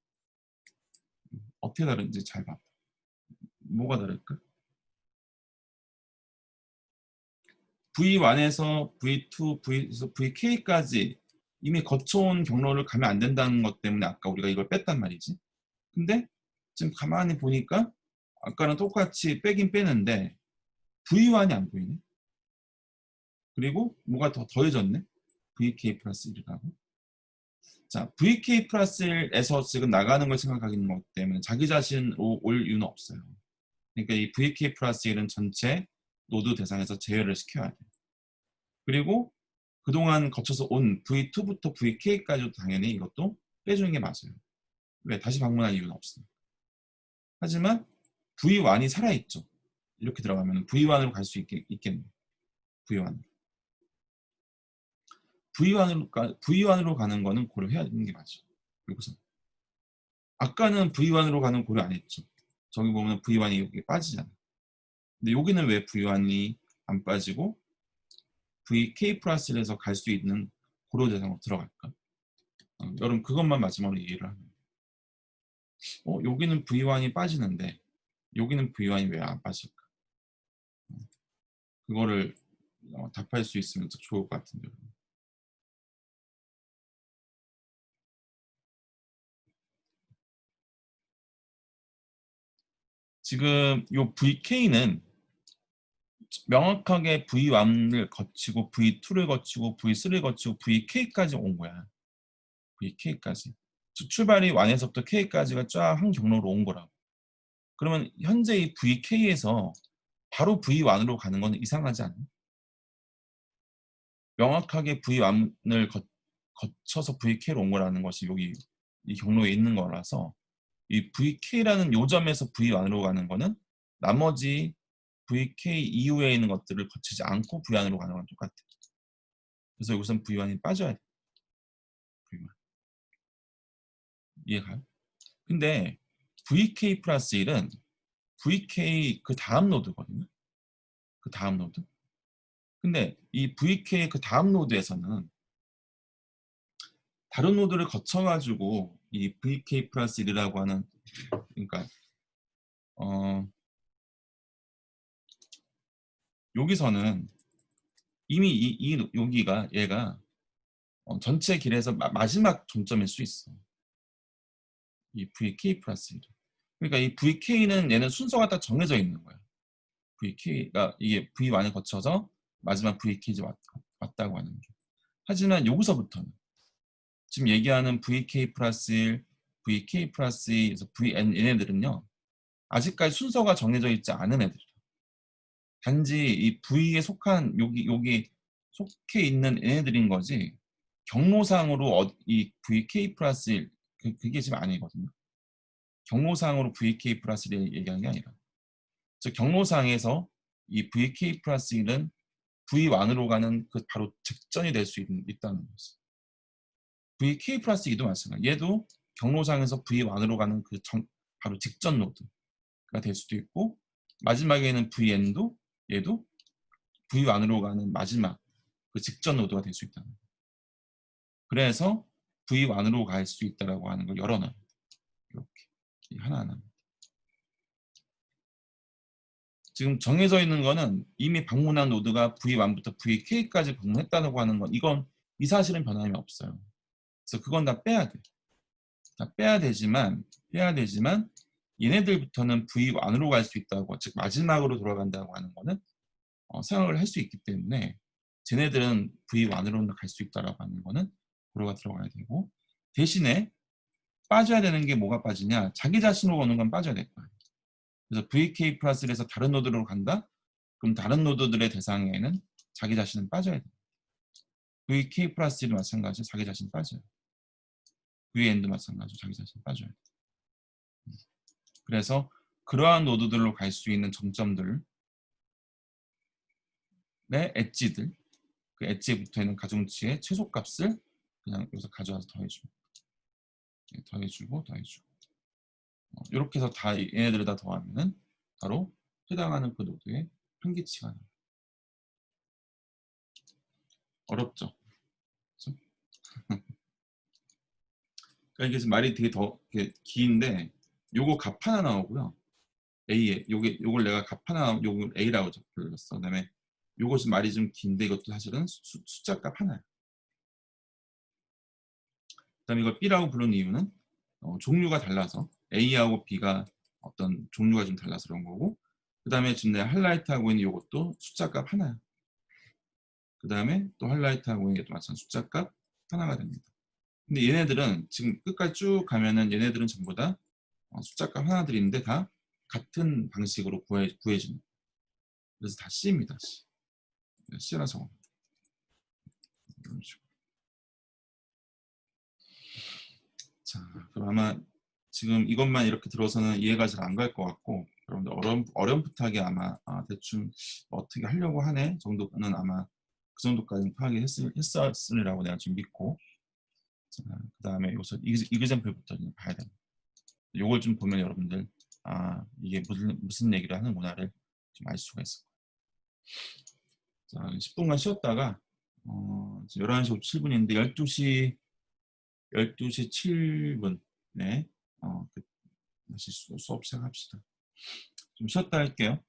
어떻게 다른지 잘 봐. 뭐가 다를까? V1에서 V2, V에서 VK까지 이미 거쳐온 경로를 가면 안 된다는 것 때문에 아까 우리가 이걸 뺐단 말이지. 근데 지금 가만히 보니까 아까랑 똑같이 빼긴 빼는데 V1이 안 보이네. 그리고 뭐가 더 더해졌네. VK 플러스 1이라고. 자, VK 플러스 1에서 지금 나가는 걸 생각하는 것 때문에 자기 자신으로 올 이유는 없어요. 그러니까 이 VK 플러스 1은 전체 노드 대상에서 제외를 시켜야 돼. 그리고 그동안 거쳐서 온 V2부터 VK까지도 당연히 이것도 빼주는 게 맞아요. 왜? 다시 방문할 이유는 없으니까. 하지만 V1이 살아있죠. 이렇게 들어가면 V1으로 갈 수 있겠네요. V1. V1으로 가는 거는 고려해야 되는 게 맞죠. 그리고서 아까는 V1으로 가는 고려 안 했죠. 저기 보면 V1이 여기 빠지잖아. 근데 여기는 왜 V1이 안 빠지고 VK 플러스에서 갈 수 있는 고려 대상으로 들어갈까? 여러분 그것만 마지막으로 이해를 하면 여기는 V1이 빠지는데 여기는 V1이 왜 안 빠질까? 그거를 답할 수 있으면 더 좋을 것 같은데. 지금 이 VK는 명확하게 V1을 거치고 V2를 거치고 V3를 거치고 VK까지 온 거야. VK까지. 출발이 1에서부터 K까지가 쫙 한 경로로 온 거라고. 그러면 현재 이 VK에서 바로 V1으로 가는 건 이상하지 않아? 명확하게 V1을 거쳐서 VK로 온 거라는 것이 여기 이 경로에 있는 거라서 이 VK라는 요점에서 V1으로 가는 거는 나머지 VK 이후에 있는 것들을 거치지 않고 V1으로 가는 건 똑같아. 그래서 여기서는 V1이 빠져야 돼. 이해가요? 근데 VK 플러스 1은 VK 그 다음 노드거든요. 그 다음 노드. 근데 이 VK 그 다음 노드에서는 다른 노드를 거쳐가지고 이 VK 플러스 1이라고 하는, 그러니까 여기서는 이미 여기가 얘가 전체 길에서 마지막 종점일 수 있어. 이 VK 플러스 1. 그러니까 이 VK는 얘는 순서가 딱 정해져 있는 거야. VK가 이게 V1을 거쳐서 마지막 VK에 왔다고 하는 게. 하지만 여기서부터는 지금 얘기하는 VK 플러스 1, VK 플러스 2에서 VN 얘네들은요. 아직까지 순서가 정해져 있지 않은 애들이에요. 단지 이 V에 속한 여기 속해 있는 얘네들인 거지 경로상으로 이 VK 플러스 1 그게 지금 아니거든요. 경로상으로 VK 플러스 1을 얘기하는 게 아니라 즉 경로상에서 이 VK 플러스 1은 V1으로 가는 그 바로 직전이 될 수 있다는 거지. VK 플러스 2도 마찬가지. 얘도 경로상에서 V1으로 가는 그 바로 직전 노드가 될 수도 있고 마지막에는 VN도 얘도 V1으로 가는 마지막 그 직전 노드가 될 수 있다는 거예요. 그래서 V1으로 갈 수 있다라고 하는 걸 열어놔요. 이렇게 하나하나. 지금 정해져 있는 거는 이미 방문한 노드가 V1부터 VK까지 방문했다고 하는 건 이건 이 사실은 변함이 없어요. 그래서 그건 다 빼야 돼. 다 빼야 되지만 얘네들부터는 V1으로 갈 수 있다고, 즉 마지막으로 돌아간다고 하는 거는 생각을 할 수 있기 때문에 쟤네들은 V1으로는 갈 수 있다라고 하는 거는 고려가 들어가야 되고, 대신에 빠져야 되는 게 뭐가 빠지냐? 자기 자신으로 오는 건 빠져야 될 거예요. 그래서 VK 플러스에서 다른 노드로 간다? 그럼 다른 노드들의 대상에는 자기 자신은 빠져야 돼요. VK 플러스도 마찬가지로 자기 자신 빠져요. VN도 마찬가지로 자기 자신 빠져요. 그래서 그러한 노드들로 갈 수 있는 점점들의 엣지들, 그 엣지에 붙어있는 가중치의 최소값을 그냥 여기서 가져와서 더해주고 이렇게 해서 다 얘네들을 다 더하면은 바로 해당하는 그 노드의 한계치가 나와요. 어렵죠? 그렇죠? 그러니까 이게 지금 말이 되게 더 긴데 요거 값 하나 나오고요. A에 요걸 내가 값 하나 요걸 A라고 불렀어. 그다음에 요것이 말이 좀 긴데 이것도 사실은 숫자 값 하나야. 그다음에 이걸 B라고 부르는 이유는 종류가 달라서 A하고 B가 어떤 종류가 좀 달라서 그런 거고, 그 다음에 지금 내가 하이라이트하고 있는 이것도 숫자 값 하나야. 그 다음에 또 하이라이트하고 있는 것도 마찬가지 숫자 값 하나가 됩니다. 근데 얘네들은 지금 끝까지 쭉 가면은 얘네들은 전부 다 숫자 값 하나들인데 다 같은 방식으로 구해지는. 그래서 다 C입니다. C. C라 적어. 이런 식으로. 자, 그럼 아마 지금 이것만 이렇게 들어서는 이해가 잘 안 갈 것 같고, 여러분들 어렴풋하게 아마 대충 어떻게 하려고 하네 정도는 아마 그 정도까지는 파악이 했으리라고 내가 지금 믿고, 그 다음에 여기서 이그젠플부터 봐야 됩니다. 요걸 좀 보면 여러분들 이게 무슨 얘기를 하는구나를 좀 알 수가 있을 거예요. 자, 10분간 쉬었다가 11시 57분인데 12시 7분에 다시 수업 시작합시다. 좀 쉬었다 할게요.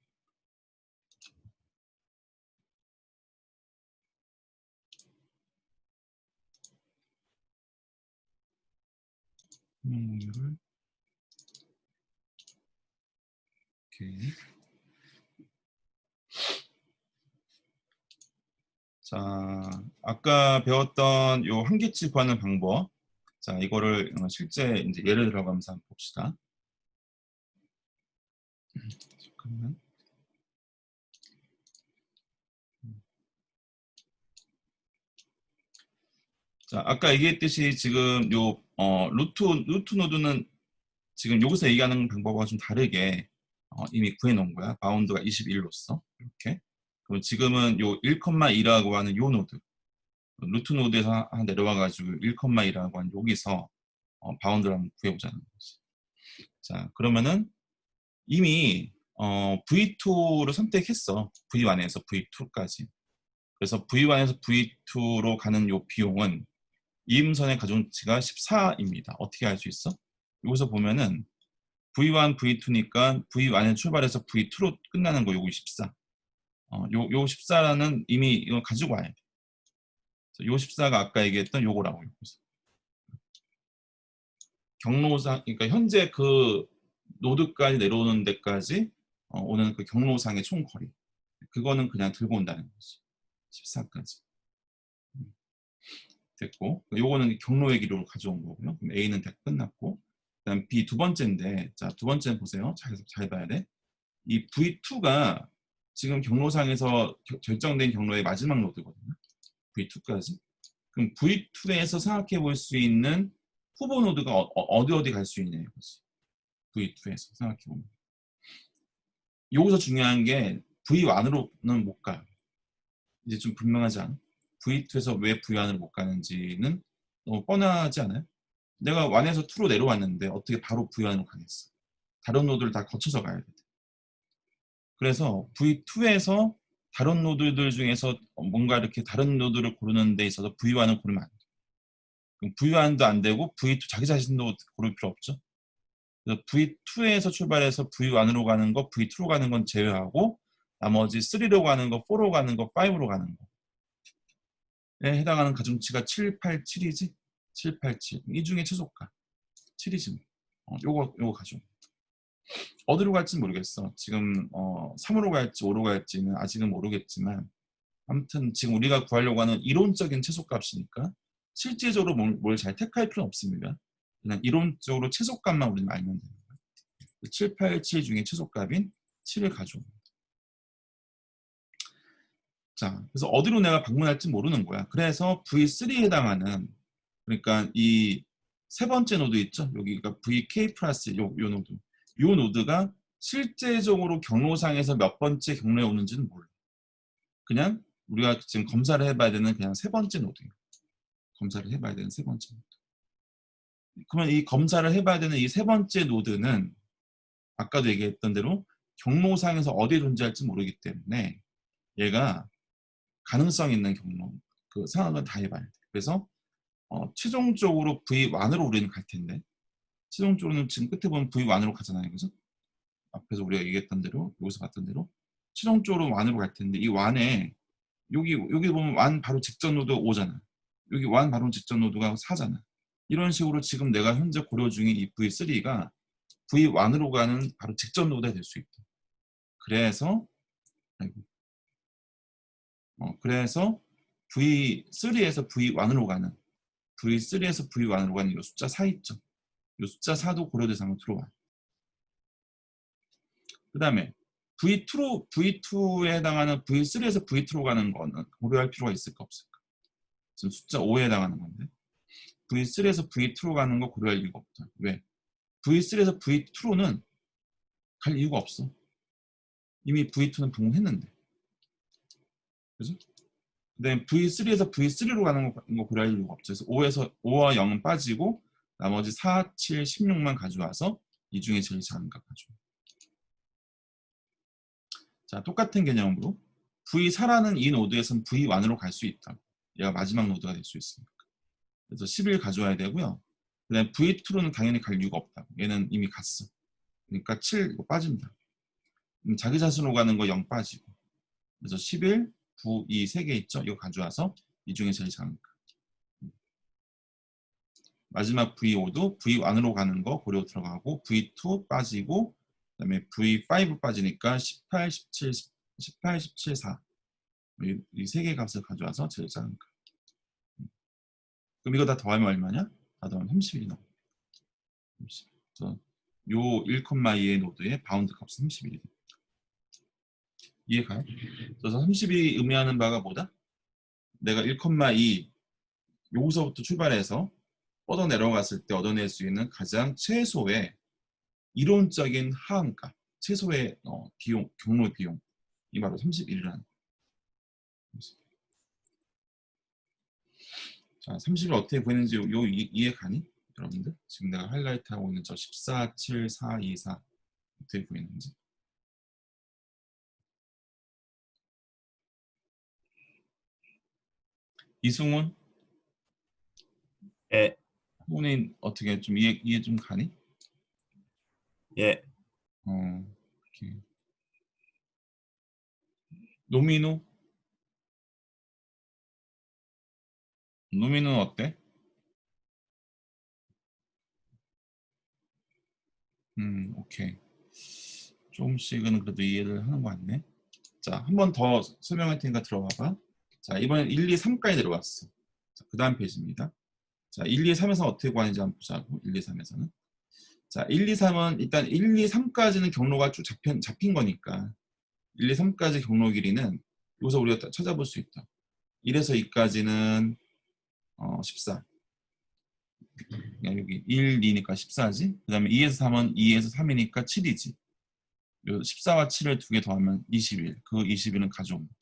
오케이. 자, 아까 배웠던 요 한계치 구하는 방법. 자, 이거를 실제 이제 예를 들어가면서 한번 봅시다. 잠깐만. 자, 아까 얘기했듯이 지금 요 루트 노드는 지금 여기서 얘기하는 방법과 좀 다르게 이미 구해놓은 거야. 바운드가 21로서 이렇게. 그럼 지금은 요 1,2라고 하는 요 노드, 루트 노드에서 내려와가지고 1,2라고 하는 여기서 바운드를 한번 구해보자는 거지. 자, 그러면은 이미 V2를 선택했어. V1에서 V2까지. 그래서 V1에서 V2로 가는 요 비용은 이음선의 가중치가 14입니다. 어떻게 알 수 있어? 여기서 보면은 V1, V2니까 V1에 출발해서 V2로 끝나는 거 요거 14. 요 14라는 이미 이거 가지고 와야 돼. 요 14가 아까 얘기했던 요거라고. 경로상, 그러니까 현재 그 노드까지 내려오는 데까지 오는 그 경로상의 총 거리. 그거는 그냥 들고 온다는 거지. 14까지. 됐고, 요거는 경로의 기록을 가져온 거고요. 그럼 A는 다 끝났고, 그다음 B 두 번째인데, 자, 두 번째는 보세요. 잘 봐야 돼. 이 V2가 지금 경로상에서 결정된 경로의 마지막 노드거든요. V2까지. 그럼 V2에서 생각해 볼 수 있는 후보 노드가 어디 갈 수 있냐 이거지. V2에서 생각해 보면. 여기서 중요한 게 V1으로는 못 가요. 이제 좀 분명하지 않아? V2에서 왜 V1으로 못 가는지는 너무 뻔하지 않아요? 내가 1에서 2로 내려왔는데 어떻게 바로 V1으로 가겠어? 다른 노드를 다 거쳐서 가야 돼. 그래서 V2에서 다른 노드들 중에서 뭔가 이렇게 다른 노드를 고르는 데 있어서 V1을 고르면 안 돼. 그럼 V1도 안 되고 V2 자기 자신도 고를 필요 없죠. 그래서 V2에서 출발해서 V1으로 가는 거, V2로 가는 건 제외하고 나머지 3로 가는 거, 4로 가는 거, 5로 가는 거에 해당하는 가중치가 7, 8, 7이지? 7, 8, 7. 이 중에 최소가 7이지. 요거 가져. 어디로 갈지 모르겠어. 지금 3으로 갈지 5로 갈지는 아직은 모르겠지만 아무튼 지금 우리가 구하려고 하는 이론적인 최소값이니까 실제적으로 뭘 잘 택할 필요는 없습니다. 그냥 이론적으로 최소값만 우리는 알면 됩니다. 7, 8, 7 중에 최소값인 7을 가져옵니다. 자, 그래서 어디로 내가 방문할지 모르는 거야. 그래서 V3에 해당하는, 그러니까 이 세 번째 노드 있죠? 여기가 VK 플러스 요 노드. 요 노드가 실제적으로 경로상에서 몇 번째 경로에 오는지는 몰라. 그냥 우리가 지금 검사를 해봐야 되는 그냥 세 번째 노드예요. 검사를 해봐야 되는 세 번째 노드. 그러면 이 검사를 해봐야 되는 이 세 번째 노드는 아까도 얘기했던 대로 경로상에서 어디에 존재할지 모르기 때문에 얘가 가능성 있는 경로, 그 상황을 다 해봐야 돼. 그래서 최종적으로 V1으로 우리는 갈 텐데 최종적으로는 지금 끝에 보면 V1으로 가잖아요. 그죠? 앞에서 우리가 얘기했던 대로 여기서 봤던 대로 최종적으로 1으로 갈 텐데 이 1에 여기 보면 1 바로 직전 노드 5잖아. 여기 1 바로 직전 노드가 4잖아. 이런 식으로 지금 내가 현재 고려 중인 이 V3가 V1으로 가는 바로 직전 노드가 될 수 있다. 그래서 그래서 V3에서 V1으로 가는 V3에서 V1으로 가는 이 숫자 4 있죠. 이 숫자 4도 고려 대상으로 들어와. 그 다음에 V2에 해당하는 V3에서 V2로 가는 거는 고려할 필요가 있을까 없을까? 지금 숫자 5에 해당하는 건데 V3에서 V2로 가는 거 고려할 이유가 없다. 왜? V3에서 V2로는 갈 이유가 없어. 이미 V2는 방문했는데. 그죠? 근데 V3에서 V3로 가는 거 고려할 이유가 없죠. 그래서 5와 0은 빠지고 나머지 4, 7, 16만 가져와서 이 중에 제일 작은 값 가져와. 자, 똑같은 개념으로 V4라는 이 노드에서는 V1으로 갈 수 있다. 얘가 마지막 노드가 될 수 있으니까. 그래서 11 가져와야 되고요. 그 다음에 V2로는 당연히 갈 이유가 없다. 얘는 이미 갔어. 그러니까 7 이거 빠집니다. 자기 자신으로 가는 거 0 빠지고. 그래서 11, 9, 2 3개 있죠? 이거 가져와서 이 중에 제일 작은 거. 마지막 V5도 V1으로 가는 거 고려 들어가고 V2 빠지고 그다음에 V5 빠지니까 18, 17, 18, 17, 4 이 세 개 값을 가져와서 제일 작은 값. 그럼 이거 다 더하면 얼마냐? 다 더하면 31이 나옵니다. 30. 그래서 요 1,2의 노드의 바운드 값은 31이 됩니다. 이해가요? 그래서 30이 의미하는 바가 뭐다? 내가 1,2 여기서부터 출발해서 뻗어 내려갔을 때 얻어낼 수 있는 가장 최소의 이론적인 하한가, 최소의 비용, 경로 비용 이 바로 31이라는. 자, 30을 어떻게 구했는지 이해 가니? 여러분들 지금 내가 하이라이트 하고 있는 저 14, 7, 4, 2, 4 어떻게 보이는지. 이승훈, 예, 후보님 어떻게 좀 이해 좀 가니? 예, 이렇게. 노민우? 노민우는 어때? 오케이. 조금씩은 그래도 이해를 하는 것 같네. 자, 한 번 더 설명할 테니까 들어가 봐. 자, 이번엔 1, 2, 3까지 들어왔어. 자, 그 다음 페이지입니다. 자, 1, 2, 3에서 어떻게 구하는지 한번 보자고. 1, 2, 3에서는. 자, 1, 2, 3은 일단 1, 2, 3까지는 경로가 쭉 잡힌 거니까 1, 2, 3까지 경로 길이는 여기서 우리가 찾아볼 수 있다. 1에서 2까지는 14. 그냥 여기 1, 2니까 14지. 그 다음에 2에서 3은 2에서 3이니까 7이지. 요 14와 7을 두 개 더하면 21. 그 21은 가져옵니다.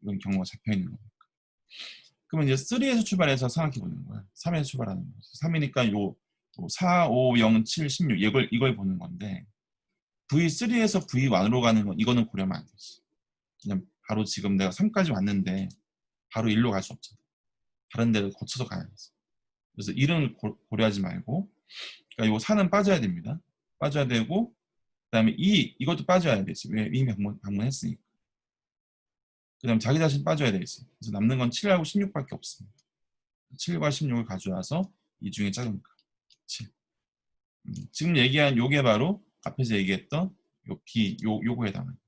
이건 경로가 잡혀있는 거니까. 그러면 이제 3에서 출발해서 생각해 보는 거야. 3에서 출발하는 거야. 3이니까 요 4, 5, 0, 7, 16 이걸 보는 건데 V3에서 V1으로 가는 건 이거는 고려하면 안 되지. 그냥 바로 지금 내가 3까지 왔는데 바로 1로 갈 수 없잖아. 다른 데를 거쳐서 가야지. 그래서 1은 고려하지 말고 그러니까 요 4는 빠져야 됩니다. 빠져야 되고 그 다음에 2 이것도 빠져야 되지. 왜 이미 방문했으니까. 그 다음에 자기 자신 빠져야 되지. 그래서 남는 건 7하고 16밖에 없습니다. 7과 16을 가져와서 이 중에 작은 거 7. 지금 얘기한 요게 바로 앞에서 얘기했던 요 B 요거에 해당합니다.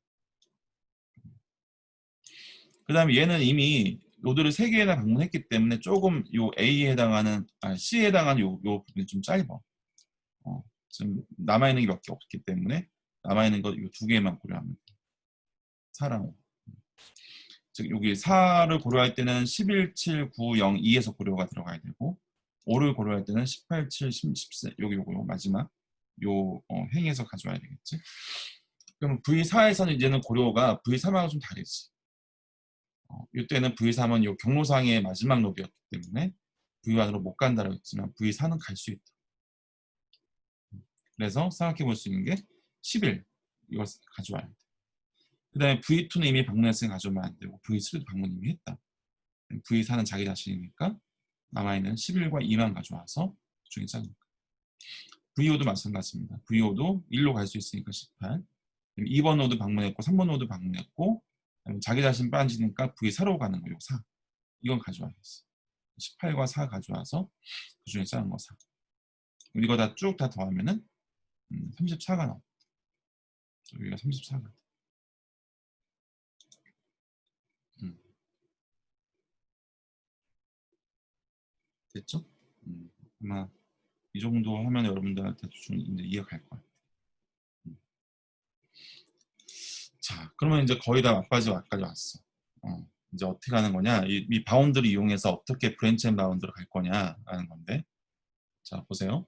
그 다음에 얘는 이미 노드를 3개나 방문했기 때문에 조금 요 A에 해당하는 C에 해당하는 요 부분이 좀 짧아. 지금 남아있는 게 몇 개 없기 때문에 남아있는 거 요 2개만 고려합니다. 4랑 5. 즉 여기 4를 고려할 때는 11, 7, 9, 0, 2에서 고려가 들어가야 되고 5를 고려할 때는 18, 7, 10, 14 요거 마지막 요 행에서 가져와야 되겠지. 그럼 V4에서는 이제는 고려가 V3하고 좀 다르지. 이때는 V3은 요 경로상의 마지막 노드였기 때문에 V1으로 못 간다고 했지만 V4는 갈 수 있다. 그래서 생각해 볼 수 있는 게 11 이걸 가져와야 돼. 그 다음에 V2는 이미 방문했으니 가져오면 안 되고 V3도 방문 이미 했다. V4는 자기 자신이니까 남아있는 11과 2만 가져와서 그 중에 작은 거. V5도 마찬가지입니다. V5도 1로 갈 수 있으니까 18. 2번 노드 방문했고 3번 노드 방문했고 자기 자신 빠지니까 V4로 가는 거예요. 4. 이건 가져와야지. 18과 4 가져와서 그 중에 작은 거 4. 이거 다 쭉 다 더하면은 34가 나옵니다. 여기가 34가. 됐죠? 아마 이 정도 하면 여러분들한테 좀 이제 이해가 갈 거예요. 자, 그러면 이제 거의 다 막바지 와까지 왔어. 이제 어떻게 하는 거냐? 이 바운드를 이용해서 어떻게 브랜치 앤 바운드로 갈 거냐라는 건데, 자 보세요.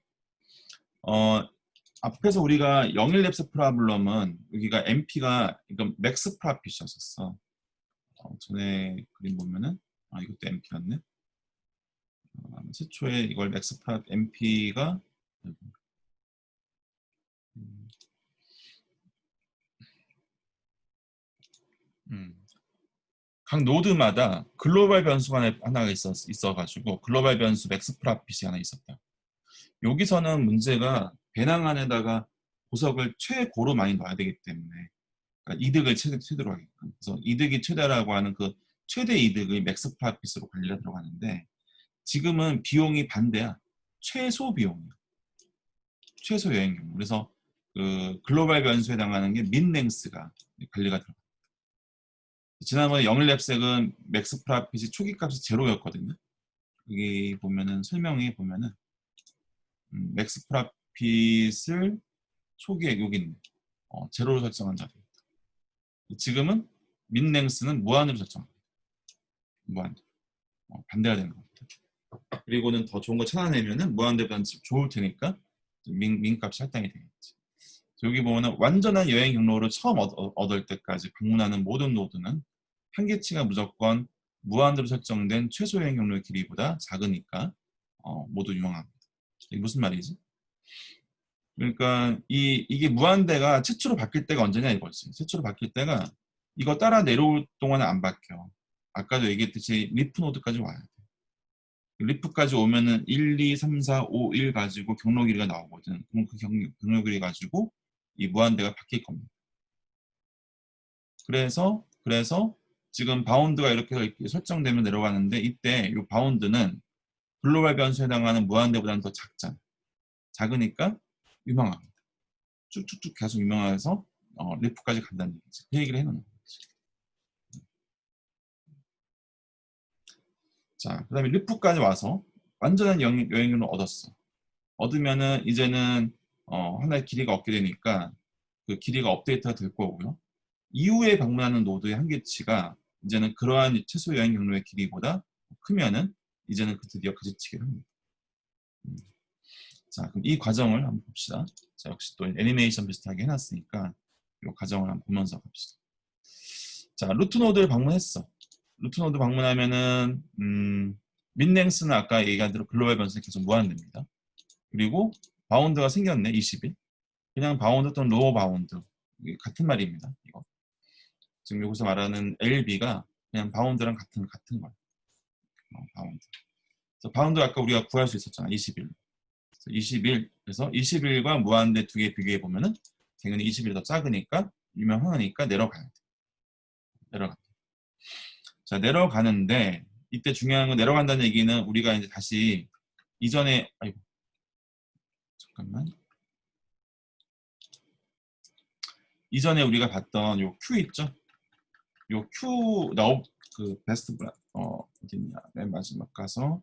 앞에서 우리가 01랩스 프라블럼은 여기가 MP가 이건 맥스 프라핏이었었어. 전에 그림 보면은 이것도 MP였네. 최초에 이걸 맥스 프라 MP가 각 노드마다 글로벌 변수가 하나가 있어가지고 글로벌 변수 맥스 프라핏이 하나 있었다. 여기서는 문제가 배낭 안에다가 보석을 최고로 많이 넣어야 되기 때문에 그러니까 이득을 최대로 하게끔. 그래서 이득이 최대라고 하는 그 최대 이득의 맥스 프라핏으로 관리가 들어가는데 지금은 비용이 반대야. 최소 비용이야. 최소 여행 경우. 그래서 그 글로벌 변수에 해당하는 게 민랭스가 관리가 들어가. 지난번에 영일랩색은 맥스 프라핏이 초기 값이 제로였거든요. 여기 보면은 설명에 보면은 맥스 프라핏을 초기에 여기 있네. 제로로 설정한 자리. 지금은 민랭스는 무한으로 설정합니다. 무한대로. 반대가 되는 겁니다. 그리고는 더 좋은 거 찾아내면은 무한대보다는 좋을 테니까 민 값이 할당이 되겠지. 여기 보면은 완전한 여행 경로를 처음 얻을 때까지 방문하는 모든 노드는 한계치가 무조건 무한대로 설정된 최소 여행 경로의 길이보다 작으니까 모두 유용합니다. 이게 무슨 말이지? 그러니까 이게 무한대가 최초로 바뀔 때가 언제냐 이거지. 최초로 바뀔 때가 이거 따라 내려올 동안은 안 바뀌어. 아까도 얘기했듯이 리프 노드까지 와야 돼. 리프까지 오면은 1, 2, 3, 4, 5, 1 가지고 경로 길이가 나오거든. 그럼 그 경로 길이 가지고 이 무한대가 바뀔 겁니다. 그래서 지금 바운드가 이렇게 설정되면 내려가는데 이때 이 바운드는 글로벌 변수에 해당하는 무한대보다는 더 작잖아. 작으니까 유망합니다. 쭉쭉쭉 계속 유망해서 리프까지 간다는 얘기지. 그 얘기를 해놓는 거지. 자, 그 다음에 리프까지 와서 완전한 여행률을 얻었어. 얻으면은 이제는 하나의 길이가 얻게 되니까 그 길이가 업데이트가 될 거고요. 이후에 방문하는 노드의 한계치가 이제는 그러한 최소 여행 경로의 길이보다 크면은 이제는 드디어 가지치기를 합니다. 자, 그럼 이 과정을 한번 봅시다. 자, 역시 또 애니메이션 비슷하게 해놨으니까 이 과정을 한번 보면서 갑시다. 자, 루트 노드를 방문했어. 루트 노드 방문하면은 민랭스는 아까 얘기한 대로 글로벌 변수는 계속 무한대입니다. 그리고 바운드가 생겼네, 20일. 그냥 바운드 또는 로어 바운드 같은 말입니다. 이거 지금 여기서 말하는 LB가 그냥 바운드랑 같은 거예요. 바운드. 그래서 바운드 아까 우리가 구할 수 있었잖아, 20일. 20일, 그래서 20일과 무한대 두 개 비교해 보면은 당연히 20일이 더 작으니까 유명하니까 내려가야 돼. 내려간다. 자, 내려가는데 이때 중요한 건 내려간다는 얘기는 우리가 이제 다시 이전에 아이고 잠깐만 이전에 우리가 봤던 요 Q 있죠? 요 Q 그 베스트 어딨냐 맨 마지막 가서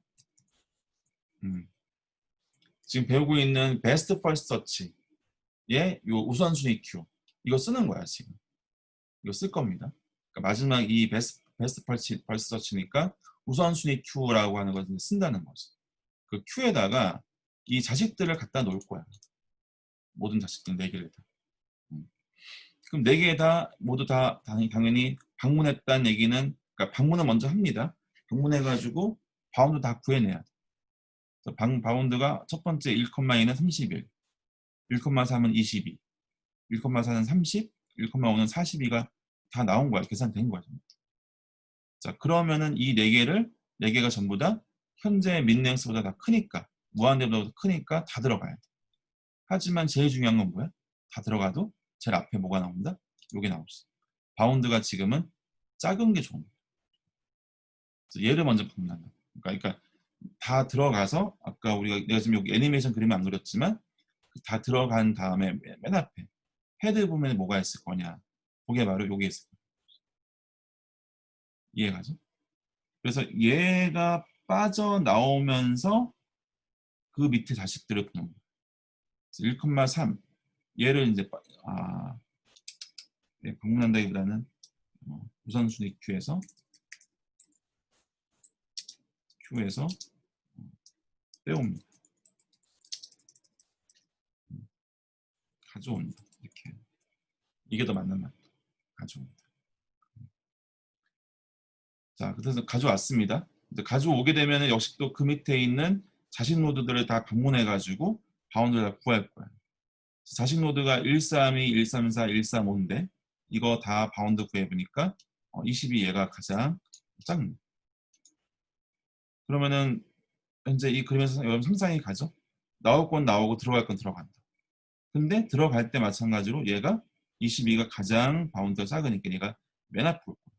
지금 배우고 있는 베스트 펄스 서치의 요 우선순위 Q 이거 쓰는 거야 지금. 이거 쓸 겁니다. 그러니까 마지막 이 베스트 펄스 서치니까 우선순위 Q라고 하는 것을 쓴다는 거지. 그 Q에다가 이 자식들을 갖다 놓을 거야. 모든 자식들 4개를 다. 그럼 4개 다 모두 다 당연히 방문했다는 얘기는 그러니까 방문을 먼저 합니다. 방문해가지고 바운드 다 구해내야 돼. 그래서 바운드가 첫 번째 1,2는 31, 1,3은 22, 1,4는 30, 1,5는 42가 다 나온 거야. 계산된 거야. 자, 그러면은 이 4개가 전부 다 현재 민랭스보다 다 크니까 무한대보다 크니까 다 들어가야 돼. 하지만 제일 중요한 건 뭐야? 다 들어가도 제일 앞에 뭐가 나온다? 요게 나오지. 바운드가 지금은 작은 게 좋은 거야. 얘를 먼저 방문한다. 그러니까 다 들어가서 아까 내가 지금 여기 애니메이션 그림을 안 그렸지만 다 들어간 다음에 맨 앞에 헤드 보면 뭐가 있을 거냐? 그게 바로 요게 있을 거야. 이해가죠? 그래서 얘가 빠져나오면서 그 밑에 자식들을 보는 거야. 1,3 얘를 이제 방문한다기보다는 우선순위 Q에서 빼옵니다. 가져온다. 이렇게 이게 더 맞는 말. 가져온다. 자, 그래서 가져왔습니다. 이제 가져오게 되면 역시 또 그 밑에 있는 자식 노드들을 다 방문해가지고 바운드를 다 구할 거야. 자식 노드가 132, 134, 135인데 이거 다 바운드 구해보니까 22 얘가 가장 작네. 그러면은 현재 이 그림에서 여러분 상상이 가죠? 나올 건 나오고 들어갈 건 들어간다. 근데 들어갈 때 마찬가지로 얘가 22가 가장 바운드가 작으니까 얘가 맨 앞에 올 거야.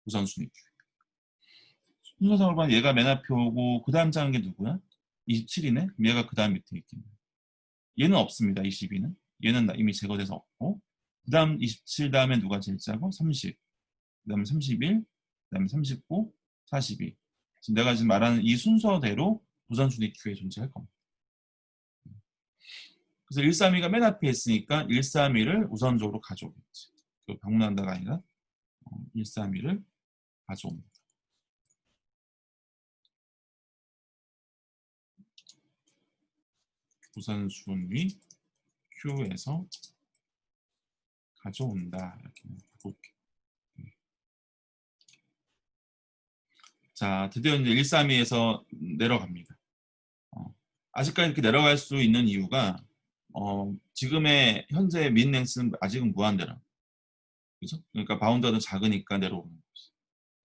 우선순위. 순서상으로 보면 얘가 맨 앞에 오고 그 다음 작은 게 누구야? 27이네? 그럼 얘가 그 다음 밑에 있겠네. 얘는 없습니다. 22는. 얘는 이미 제거돼서 없고 그 다음 27 다음에 누가 제일 작고? 30. 그 다음에 31. 그 다음에 39. 42. 지금 내가 지금 말하는 이 순서대로 우선순위 Q에 존재할 겁니다. 그래서 132가 맨 앞에 있으니까 132를 우선적으로 가져오겠지. 방문한다가 아니라 132를 가져옵니다. 우선순위 Q에서 가져온다. 이렇게 볼게요. 자, 드디어 이제 132에서 내려갑니다. 아직까지 이렇게 내려갈 수 있는 이유가 지금의 현재 min length는 아직은 무한대라. 그죠? 그러니까 바운드가 더 작으니까 내려오는 거지.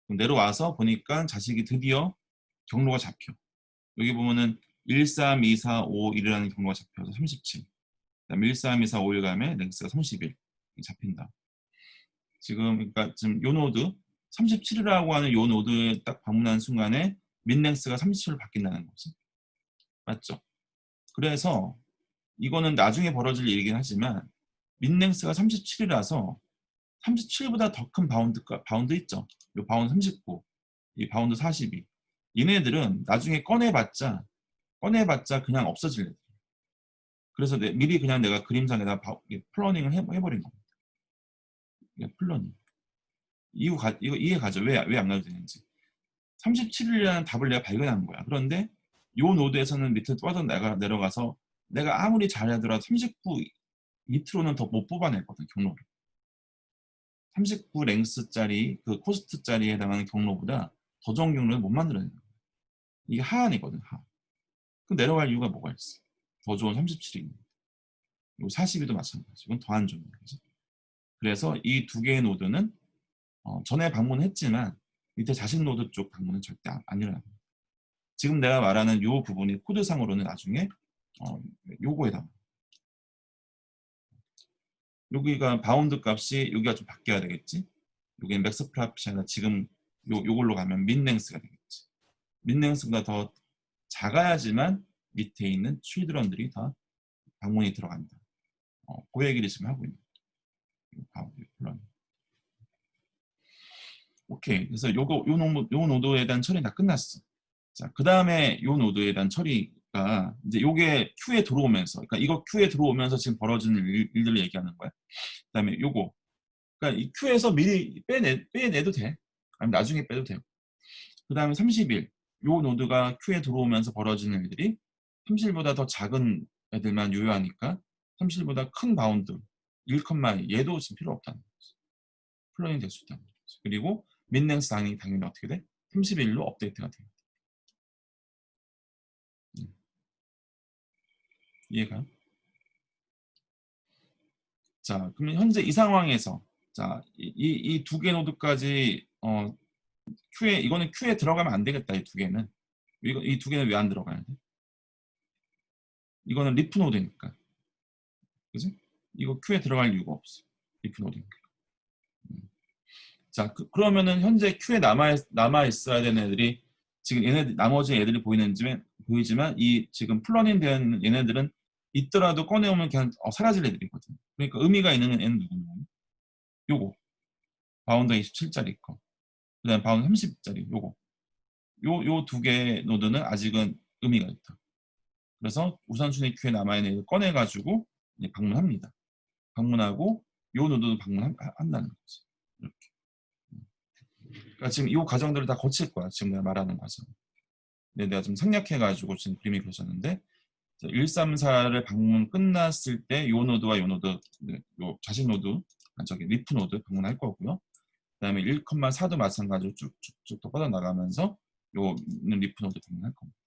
그럼 내려와서 보니까 자식이 드디어 경로가 잡혀. 여기 보면은 1, 3, 2, 4, 5, 1이라는 경로가 잡혀서 37. 그다음에 1, 3, 2, 4, 5, 1 가면 랭스가 31 잡힌다. 지금 그러니까 지금 요 노드 37이라고 하는 요 노드에 딱 방문한 순간에 min length가 37로 바뀐다는 거지. 맞죠? 그래서 이거는 나중에 벌어질 일이긴 하지만 min length가 37이라서 37보다 더 큰 바운드 있죠. 요 바운드 39, 이 바운드 42. 얘네들은 나중에 꺼내봤자 그냥 없어질래. 그래서 미리 그냥 내가 그림상에다 플러닝을 해버린 겁니다. 플러닝. 이거 이해 가죠? 왜 안 가도 되는지. 37이라는 답을 내가 발견한 거야. 그런데 요 노드에서는 밑에 뻗어 내려가서 내가 아무리 잘하더라도 39 밑으로는 더 못 뽑아내거든, 경로를. 39 랭스짜리 그 코스트짜리에 해당하는 경로보다 더 좋은 경로를 못 만들어내는 거야. 이게 하한이거든, 하한. 그럼 내려갈 이유가 뭐가 있어? 더 좋은 37이. 요 42도 마찬가지. 이건 더 안 좋은 거지. 그래서 이 두 개의 노드는 전에 방문했지만 밑에 자식 노드 쪽 방문은 절대 안 일어납니다. 지금 내가 말하는 요 부분이 코드상으로는 나중에 요거에 해당. 여기가 바운드 값이 여기가 좀 바뀌어야 되겠지. 여기는 맥스 프랍이 아니라 지금 요걸로 가면 민랭스가 되겠지. 민랭스가 더 작아야지만 밑에 있는 칠드런들이 다 방문이 들어간다. 그 얘기를 지금 하고 있는 바운드 플러닝. 오케이. 그래서 요 노드에 대한 처리는 다 끝났어. 자, 그 다음에 요 노드에 대한 처리가 이제 요게 Q에 들어오면서, 그러니까 이거 Q에 들어오면서 지금 벌어지는 일들을 얘기하는 거야. 그 다음에 요거. 그러니까 이 Q에서 미리 빼내도 돼. 아니면 나중에 빼도 돼요. 그 다음에 31. 요 노드가 Q에 들어오면서 벌어지는 일들이 31보다 더 작은 애들만 유효하니까 31보다 큰 바운드 1,2 얘도 지금 필요 없다는 거지. 플러닝 될 수 있다는 거지. 그리고 민랭스 당연히 어떻게 돼? 31로 업데이트가 돼요. 이해가요? 자, 그러면 현재 이 상황에서 자, 이 두 개 노드까지 이거는 Q에 들어가면 안 되겠다. 이 두 개는. 이 두 개는 왜 안 들어가야 돼? 이거는 리프 노드니까. 그지? 이거 Q에 들어갈 이유가 없어. 리프 노드니까. 자, 그러면은 현재 Q에 남아 있어야 되는 애들이 지금 나머지 애들이 보이지만 이 지금 플러닝 된 얘네들은 있더라도 꺼내오면 그냥 사라질 애들이거든. 그러니까 의미가 있는 애는 누구냐? 요거 바운드 27짜리 거, 그다음 바운드 30짜리 요거. 요 두 개 노드는 아직은 의미가 있다. 그래서 우선순위 Q에 남아있는 애를 꺼내가지고 방문합니다. 방문하고 요 노드도 방문한다는 거지. 이렇게. 그러니까 지금 이 과정들을 다 거칠 거야. 지금 내가 말하는 과정. 근데 내가 좀 생략해가지고 지금 그림이 그려졌는데 1, 3, 4를 방문 끝났을 때 요 노드와 요 노드, 요 자식 노드, 리프 노드 방문할 거고요. 그 다음에 1,4도 마찬가지로 쭉쭉쭉 또 뻗어나가면서 요는 리프 노드 방문할 겁니다.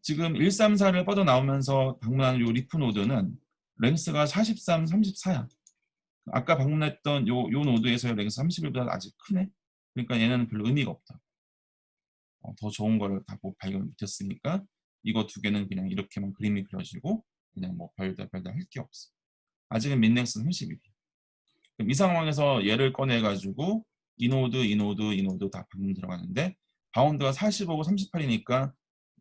지금 1, 3, 4를 뻗어나오면서 방문하는 요 리프 노드는 랭스가 43, 34야. 아까 방문했던 요 노드에서의 랭스 31보다 아직 크네. 그러니까 얘네는 별로 의미가 없다. 더 좋은 거를 다 발견 못했으니까 이거 두 개는 그냥 이렇게만 그림이 그려지고 그냥 뭐 별다 할 게 없어. 아직은 민랭스는 31이야. 그럼 이 상황에서 얘를 꺼내가지고 이 노드 다 방문 들어가는데 바운드가 45고 38이니까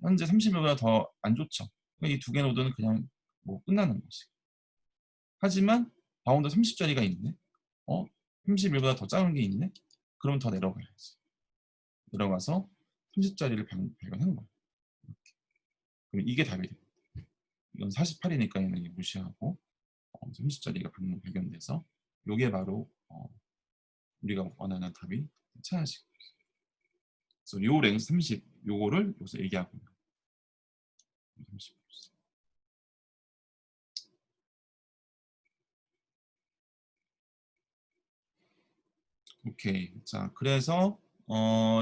현재 30보다 더 안 좋죠. 이 두 개 노드는 그냥 뭐 끝나는 거지. 하지만 바운드 30짜리가 있네. 31보다 더 작은 게 있네. 그럼 더 내려가야지. 내려가서 30짜리를 발견한 거야. 이렇게. 그럼 이게 답이 돼. 이건 48이니까 얘는 무시하고 30짜리가 발견돼서 이게 바로 우리가 원하는 답이 찾아지고 있어요. 그래서 요 랭스 30 요거를 여기서 얘기하고 있는 거예요. 30. 오케이. 자, 그래서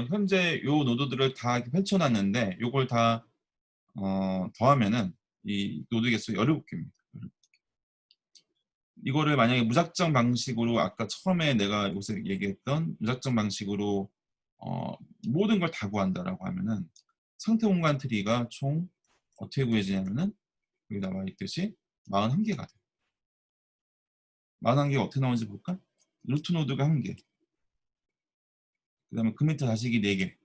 현재 요 노드들을 다 펼쳐놨는데 요걸 다 더하면은 이 노드 개수 17개입니다. 이거를 만약에 무작정 방식으로 아까 처음에 내가 요새 얘기했던 무작정 방식으로 모든 걸 다 구한다라고 하면은 상태 공간 트리가 총 어떻게 구해지냐면은 여기 나와 있듯이 41개가 돼요. 41개가 어떻게 나오는지 볼까? 루트 노드가 1개. 그 다음에 그 밑에 다시기 4개.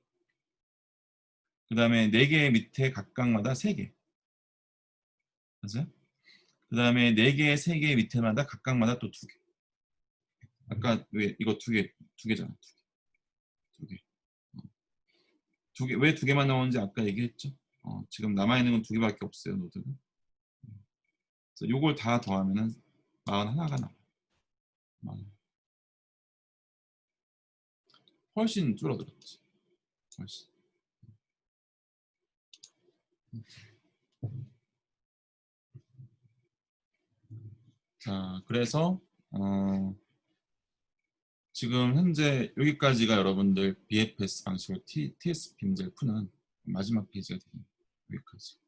그 다음에 4개 밑에 각각마다 3개. 맞아요? 그 다음에 4개, 3개 밑에마다 각각마다 또 2개. 아까 왜 이거 2개잖아. 2개. 2개. 왜 2개만 나오는지 아까 얘기했죠? 지금 남아있는 건 2개밖에 없어요, 노드가. 그래서 요걸 다 더하면은 41가 나와요. 훨씬 줄어들었지. 훨씬. 자, 그래서 지금 현재 여기까지가 여러분들 BFS 방식으로 TSP 문제를 푸는 마지막 페이지가 됩니다. 여기까지.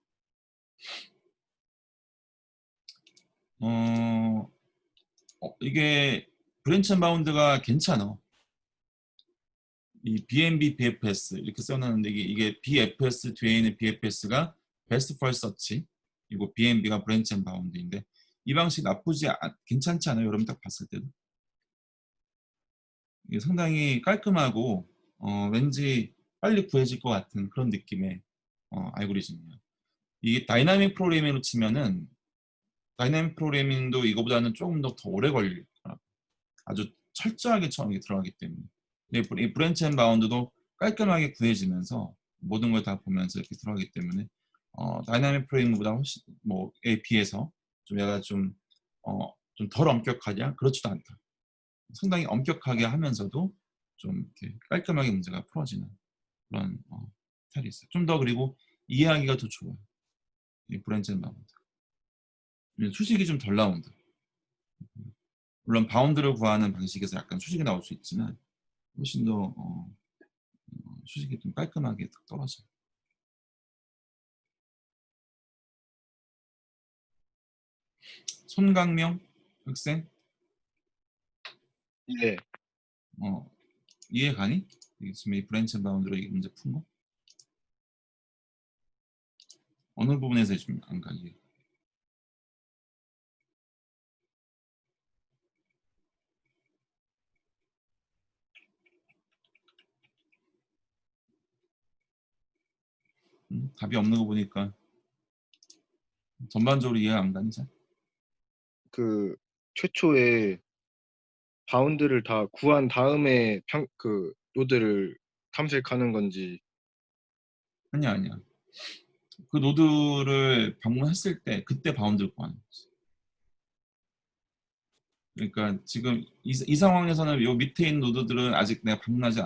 이게 브랜치 앤 바운드가 괜찮아. 이 BNB BFS 이렇게 써놨는데 이게 BFS 뒤에 있는 BFS가 Best for Search 그리고 BNB가 브랜치 앤 바운드인데 이 방식 나쁘지 괜찮지 않아요? 여러분 딱 봤을 때도 이게 상당히 깔끔하고 왠지 빨리 구해질 것 같은 그런 느낌의 알고리즘이에요. 이게 다이나믹 프로그래밍으로 치면은 다이나믹 프로그래밍도 이거보다는 조금 더 오래 걸릴 거라. 아주 철저하게 처음에 들어가기 때문에. 이 브랜치 앤 바운드도 깔끔하게 구해지면서 모든 걸 다 보면서 이렇게 들어가기 때문에 다이나믹 프로그래밍보다 훨씬 뭐에 비해서 좀 얘가 좀 덜 엄격하냐? 그렇지도 않다. 상당히 엄격하게 하면서도 좀 이렇게 깔끔하게 문제가 풀어지는 그런 스타일이 있어요. 좀 더 그리고 이해하기가 더 좋아요. 이 브랜치 앤 바운드. 수식이 좀 덜 나온다. 물론 바운드를 구하는 방식에서 약간 수식이 나올 수 있지만 훨씬 더 수식이 좀 깔끔하게 딱 떨어져요. 손강명 학생 예. 이해 가니? 지금 이 브랜치 앤 바운드로 이 문제 푼 거? 어느 부분에서 좀 안 가니? 답이 없는 거 보니까 전반적으로 이해가 안 가니? 잘? 그 최초에 바운드를 다 구한 다음에 그 노드를 탐색하는 건지. 아니야. 그 노드를 방문했을 때 그때 바운드를 구하는 거지. 그러니까 지금 이 상황에서는 요 밑에 있는 노드들은 아직 내가 방문하지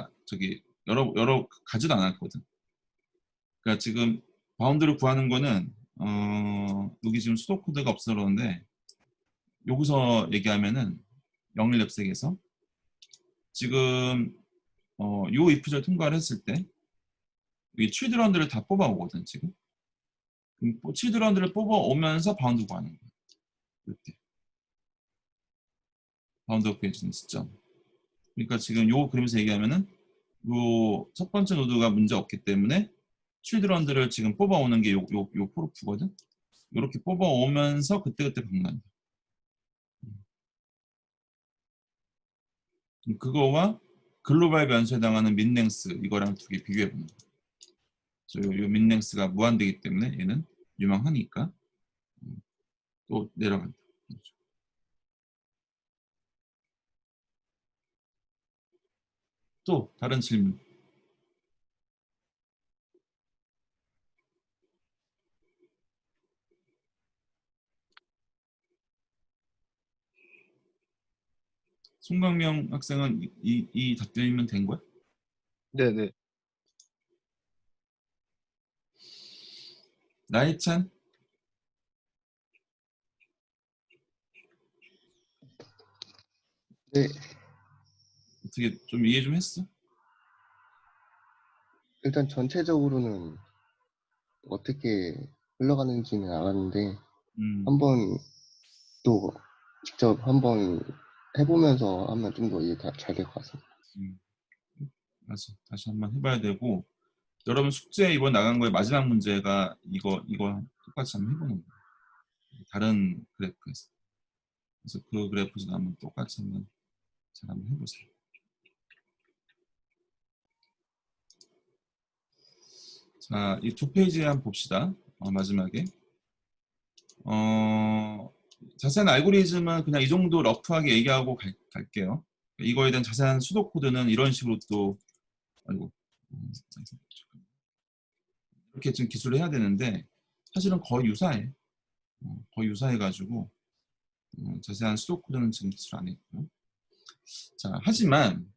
여러 가지도 않았거든. 그러니까 지금 바운드를 구하는 거는 여기 지금 수도 코드가 없어서 그러는데 여기서 얘기하면은 영일랩색에서 지금 요 if를 통과를 했을 때 이 칠드런들을 다 뽑아오거든 지금. 그럼 칠드런들을 뽑아오면서 바운드 구하는 거야. 이렇게 바운드 구해지는 시점. 그러니까 지금 요 그림에서 얘기하면은 요 첫 번째 노드가 문제 없기 때문에 칠드런들을 지금 뽑아오는 게 요 포르프거든. 이렇게 뽑아오면서 그때그때 방문한다. 그거와 글로벌 변수에 해당하는 민랭스 이거랑 두 개 비교해 보는 거야. 그래서 요 민랭스가 무한되기 때문에 얘는 유망하니까 또 내려간다. 또 다른 질문. 송강명 학생은 이 답변이면 된 거야? 네네. 나이찬 네. 어떻게 좀 이해 좀 했어? 일단 전체적으로는 어떻게 흘러가는지는 알았는데 음, 한번 또 직접 한번 해보면서 하면 좀 더 이해 잘 될 것 같습니다. 음. 맞아. 다시 한번 해봐야 되고, 여러분 숙제 이번 나간 거의 마지막 문제가 이거 똑같이 한번 해보는 거예요. 다른 그래프에서. 그래서 그 그래프에서 한번 똑같이 한번 잘 한번 해보세요. 자, 이 두 페이지 한번 봅시다. 마지막에. 자세한 알고리즘은 그냥 이 정도 러프하게 얘기하고 갈게요. 이거에 대한 자세한 수도 코드는 이런 식으로 또, 아이고, 이렇게 좀 기술을 해야 되는데, 사실은 거의 유사해. 거의 유사해가지고, 자세한 수도 코드는 지금 기술 안 했고요. 자, 하지만,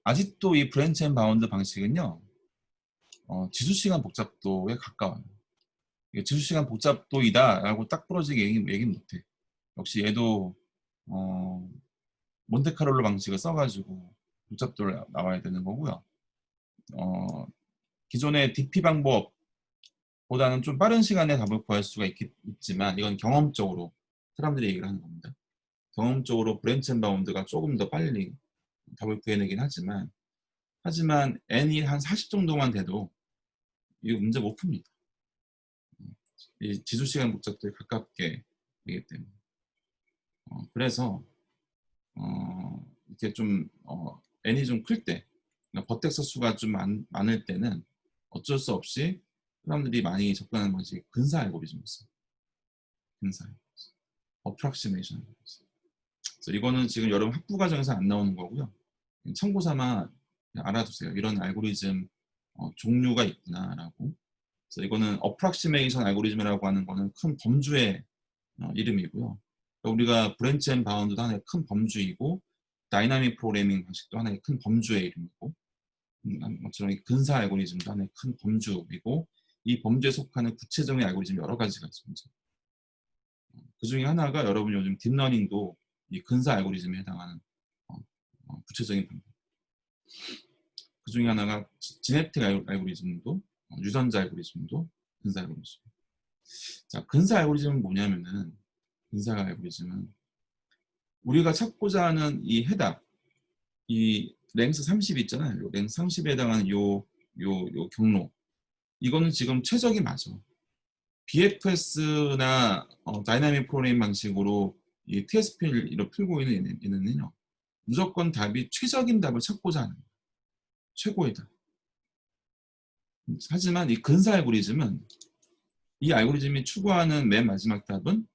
아직도 이 브랜치 앤 바운드 방식은요, 지수시간 복잡도에 가까워요. 지수시간 복잡도이다라고 딱 부러지게 얘기는 못해. 역시 얘도 몬테카를로 방식을 써가지고 복잡도를 나와야 되는 거고요. 기존의 DP 방법보다는 좀 빠른 시간에 답을 구할 수가 있지만 이건 경험적으로 사람들이 얘기를 하는 겁니다. 경험적으로 브랜치 앤 바운드가 조금 더 빨리 답을 구해내긴 하지만 n이 한 40 정도만 돼도 이거 문제 못 풉니다. 이 지수시간 복잡도에 가깝게 되기 때문에. 그래서 이렇게 좀 n이 좀 클 때, 버텍스 수가 좀 많을 때는 어쩔 수 없이 사람들이 많이 접근하는 방식이 근사 알고리즘이었어요. 근사 알고리즘. 어프락시메이션 알고리즘. 그래서 이거는 지금 여러분 학부 과정에서 안 나오는 거고요. 참고 삼아 알아두세요. 이런 알고리즘 종류가 있구나라고. 그래서 이거는 어프락시메이션 알고리즘이라고 하는 거는 큰 범주의 이름이고요. 우리가 브랜치 앤 바운드도 하나의 큰 범주이고 다이나믹 프로그래밍 방식도 하나의 큰 범주의 이름이고 모처럼 근사 알고리즘도 하나의 큰 범주이고 이 범주에 속하는 구체적인 알고리즘 여러 가지가 있습니다. 그 중에 하나가 여러분 요즘 딥러닝도 이 근사 알고리즘에 해당하는 구체적인 방법. 그 중에 하나가 지네틱 알고리즘도 유전자 알고리즘도 근사 알고리즘. 자, 근사 알고리즘은 뭐냐면은 근사 알고리즘은 우리가 찾고자 하는 이 해답, 이 랭스 30 있잖아요. 랭스 30에 해당하는 요 경로. 이거는 지금 최적이 맞아. BFS나 다이나믹 프로그래밍 방식으로 이 TSP를 풀고 있는 얘는요. 무조건 답이 최적인 답을 찾고자 하는 거예요. 최고의 답. 하지만 이 근사 알고리즘은 이 알고리즘이 추구하는 맨 마지막 답은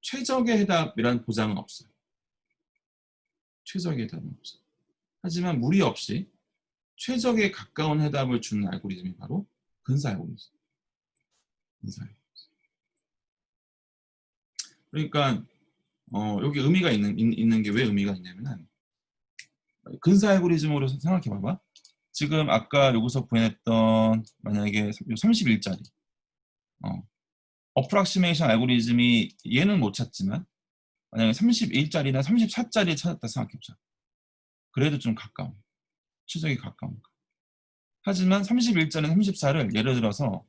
최적의 해답이라는 보장은 없어요. 최적의 답은 없어요. 하지만 무리 없이 최적에 가까운 해답을 주는 알고리즘이 바로 근사 알고리즘. 근사 알고리즘. 그러니까 여기 의미가 있는 게 왜 의미가 있냐면은 근사 알고리즘으로 생각해 봐봐. 지금 아까 여기서 구현했던 만약에 31짜리 어프락시메이션 알고리즘이 얘는 못 찾지만 만약에 31짜리나 34짜리 찾았다 생각해보자. 그래도 좀 가까운. 최적에 가까운 거. 하지만 31짜리 34를 예를 들어서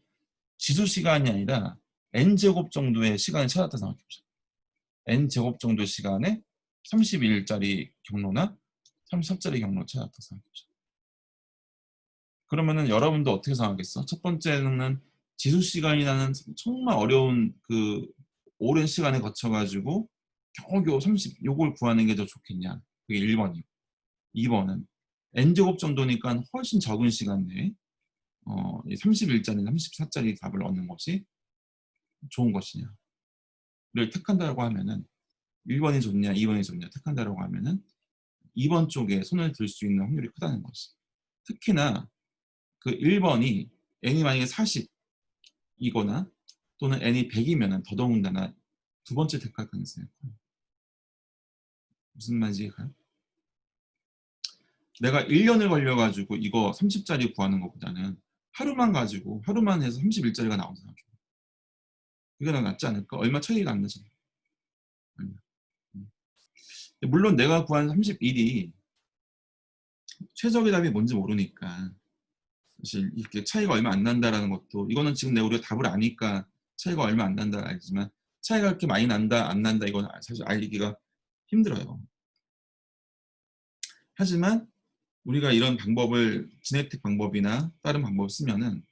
지수 시간이 아니라 n제곱 정도의 시간을 찾았다 생각해보자. n제곱 정도의 시간에 31짜리 경로나 33짜리 경로를 찾았다 생각해보자. 그러면은 여러분도 어떻게 생각하겠어? 첫 번째는 지수 시간이라는 정말 어려운 그 오랜 시간에 거쳐가지고 겨우겨우 30 요걸 구하는 게 더 좋겠냐? 그게 1번이고 2번은 n제곱 정도니까 훨씬 적은 시간 내에 31짜리, 34짜리 답을 얻는 것이 좋은 것이냐를 택한다고 하면은 1번이 좋냐, 2번이 좋냐 택한다고 하면은 2번 쪽에 손을 들 수 있는 확률이 크다는 것이. 특히나 그 1번이 n이 만약에 40이거나 또는 n이 100이면은 더더군다나 두 번째 택할 가능성이 커요. 무슨 말인지 이해가요? 내가 1년을 걸려가지고 이거 30짜리 구하는 것보다는 하루만 해서 31짜리가 나온다 생각해. 그게 더 낫지 않을까? 얼마 차이가 안 나잖아. 물론 내가 구한 31이 최적의 답이 뭔지 모르니까 사실 이렇게 차이가 얼마 안 난다라는 것도 이거는 지금 우리가 답을 아니까 차이가 얼마 안 난다 알지만 차이가 그렇게 많이 난다 안 난다 이건 사실 알기가 힘들어요. 하지만 우리가 이런 방법을 지네틱 방법이나 다른 방법을 쓰면은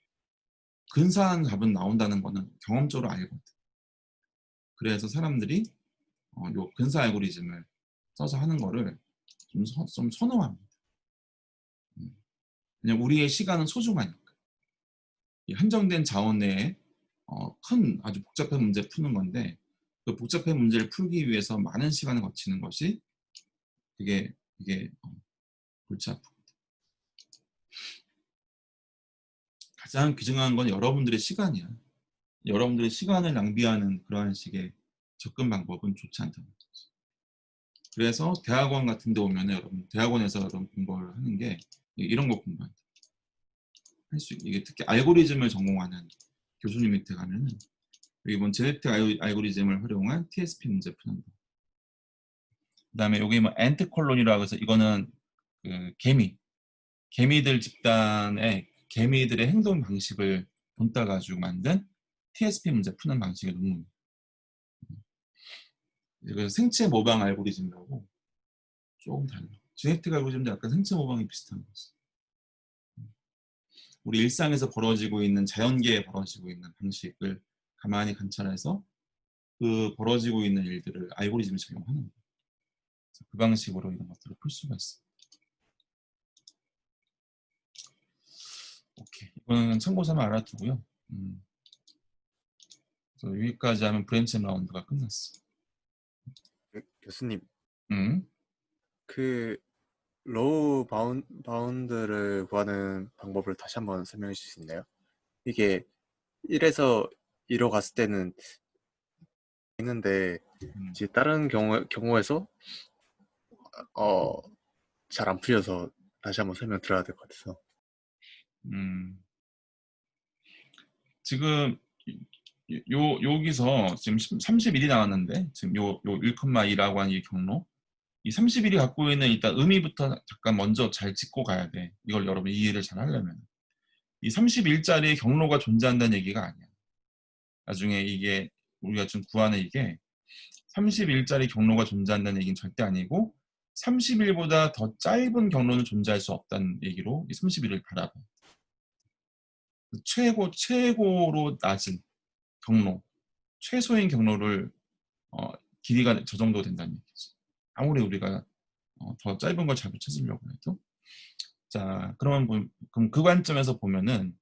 근사한 답은 나온다는 거는 경험적으로 알거든. 그래서 사람들이 요 근사 알고리즘을 써서 하는 거를 좀 선호합니다. 왜냐면 우리의 시간은 소중하니까. 이 한정된 자원 내에 큰 아주 복잡한 문제 푸는 건데 그 복잡한 문제를 풀기 위해서 많은 시간을 거치는 것이 이게 골치 아프거든. 가장 귀중한 건 여러분들의 시간이야. 여러분들의 시간을 낭비하는 그러한 식의 접근 방법은 좋지 않다는 거지. 그래서 대학원 같은 데 오면 여러분 대학원에서 여러분 공부를 하는 게 이런 거 공부한다. 이게 특히 알고리즘을 전공하는 교수님 밑에 가면은 여기 본 제네틱 알고리즘을 활용한 TSP 문제 푸는 거. 그다음에 여기 뭐 엔트콜론이라고 해서 이거는 그 개미들 집단의 개미들의 행동 방식을 본따 가지고 만든 TSP 문제 푸는 방식의 논문. 이거 생체 모방 알고리즘이라고 조금 달라. 제네틱 알고리즘도 약간 생체 모방이 비슷한 거지. 우리 일상에서 벌어지고 있는 자연계에 벌어지고 있는 방식을 가만히 관찰해서 그 벌어지고 있는 일들을 알고리즘에 적용하는 거예요. 그 방식으로 이런 것들을 풀 수가 있어요. 오케이. 이거는 참고 삼아 알아두고요. 그래서 여기까지 하면 브랜치 라운드가 끝났어. 교수님, 음. 그 로우 바운드를 구하는 방법을 다시 한번 설명해 주실 수 있나요? 이게 1에서 2로 갔을 때는 있는데 이제 다른 경우에서 잘 안 풀려서 다시 한번 설명 들어야 될 것 같아서. 지금 여기서 지금 31이 나왔는데 지금 요 1,2라고 하는 이 경로 이 31이 갖고 있는 일단 의미부터 잠깐 먼저 잘 짚고 가야 돼. 이걸 여러분 이해를 잘 하려면 이 31짜리 경로가 존재한다는 얘기가 아니야. 나중에 이게 우리가 지금 구하는 이게 31짜리 경로가 존재한다는 얘기는 절대 아니고 31보다 더 짧은 경로는 존재할 수 없다는 얘기로 이 31을 바라봐. 최고로 낮은 경로, 최소인 경로를 길이가 저 정도 된다는 얘기지. 아무리 우리가 더 짧은 걸 잘 찾으려고 해도. 자, 그럼 그 관점에서 보면은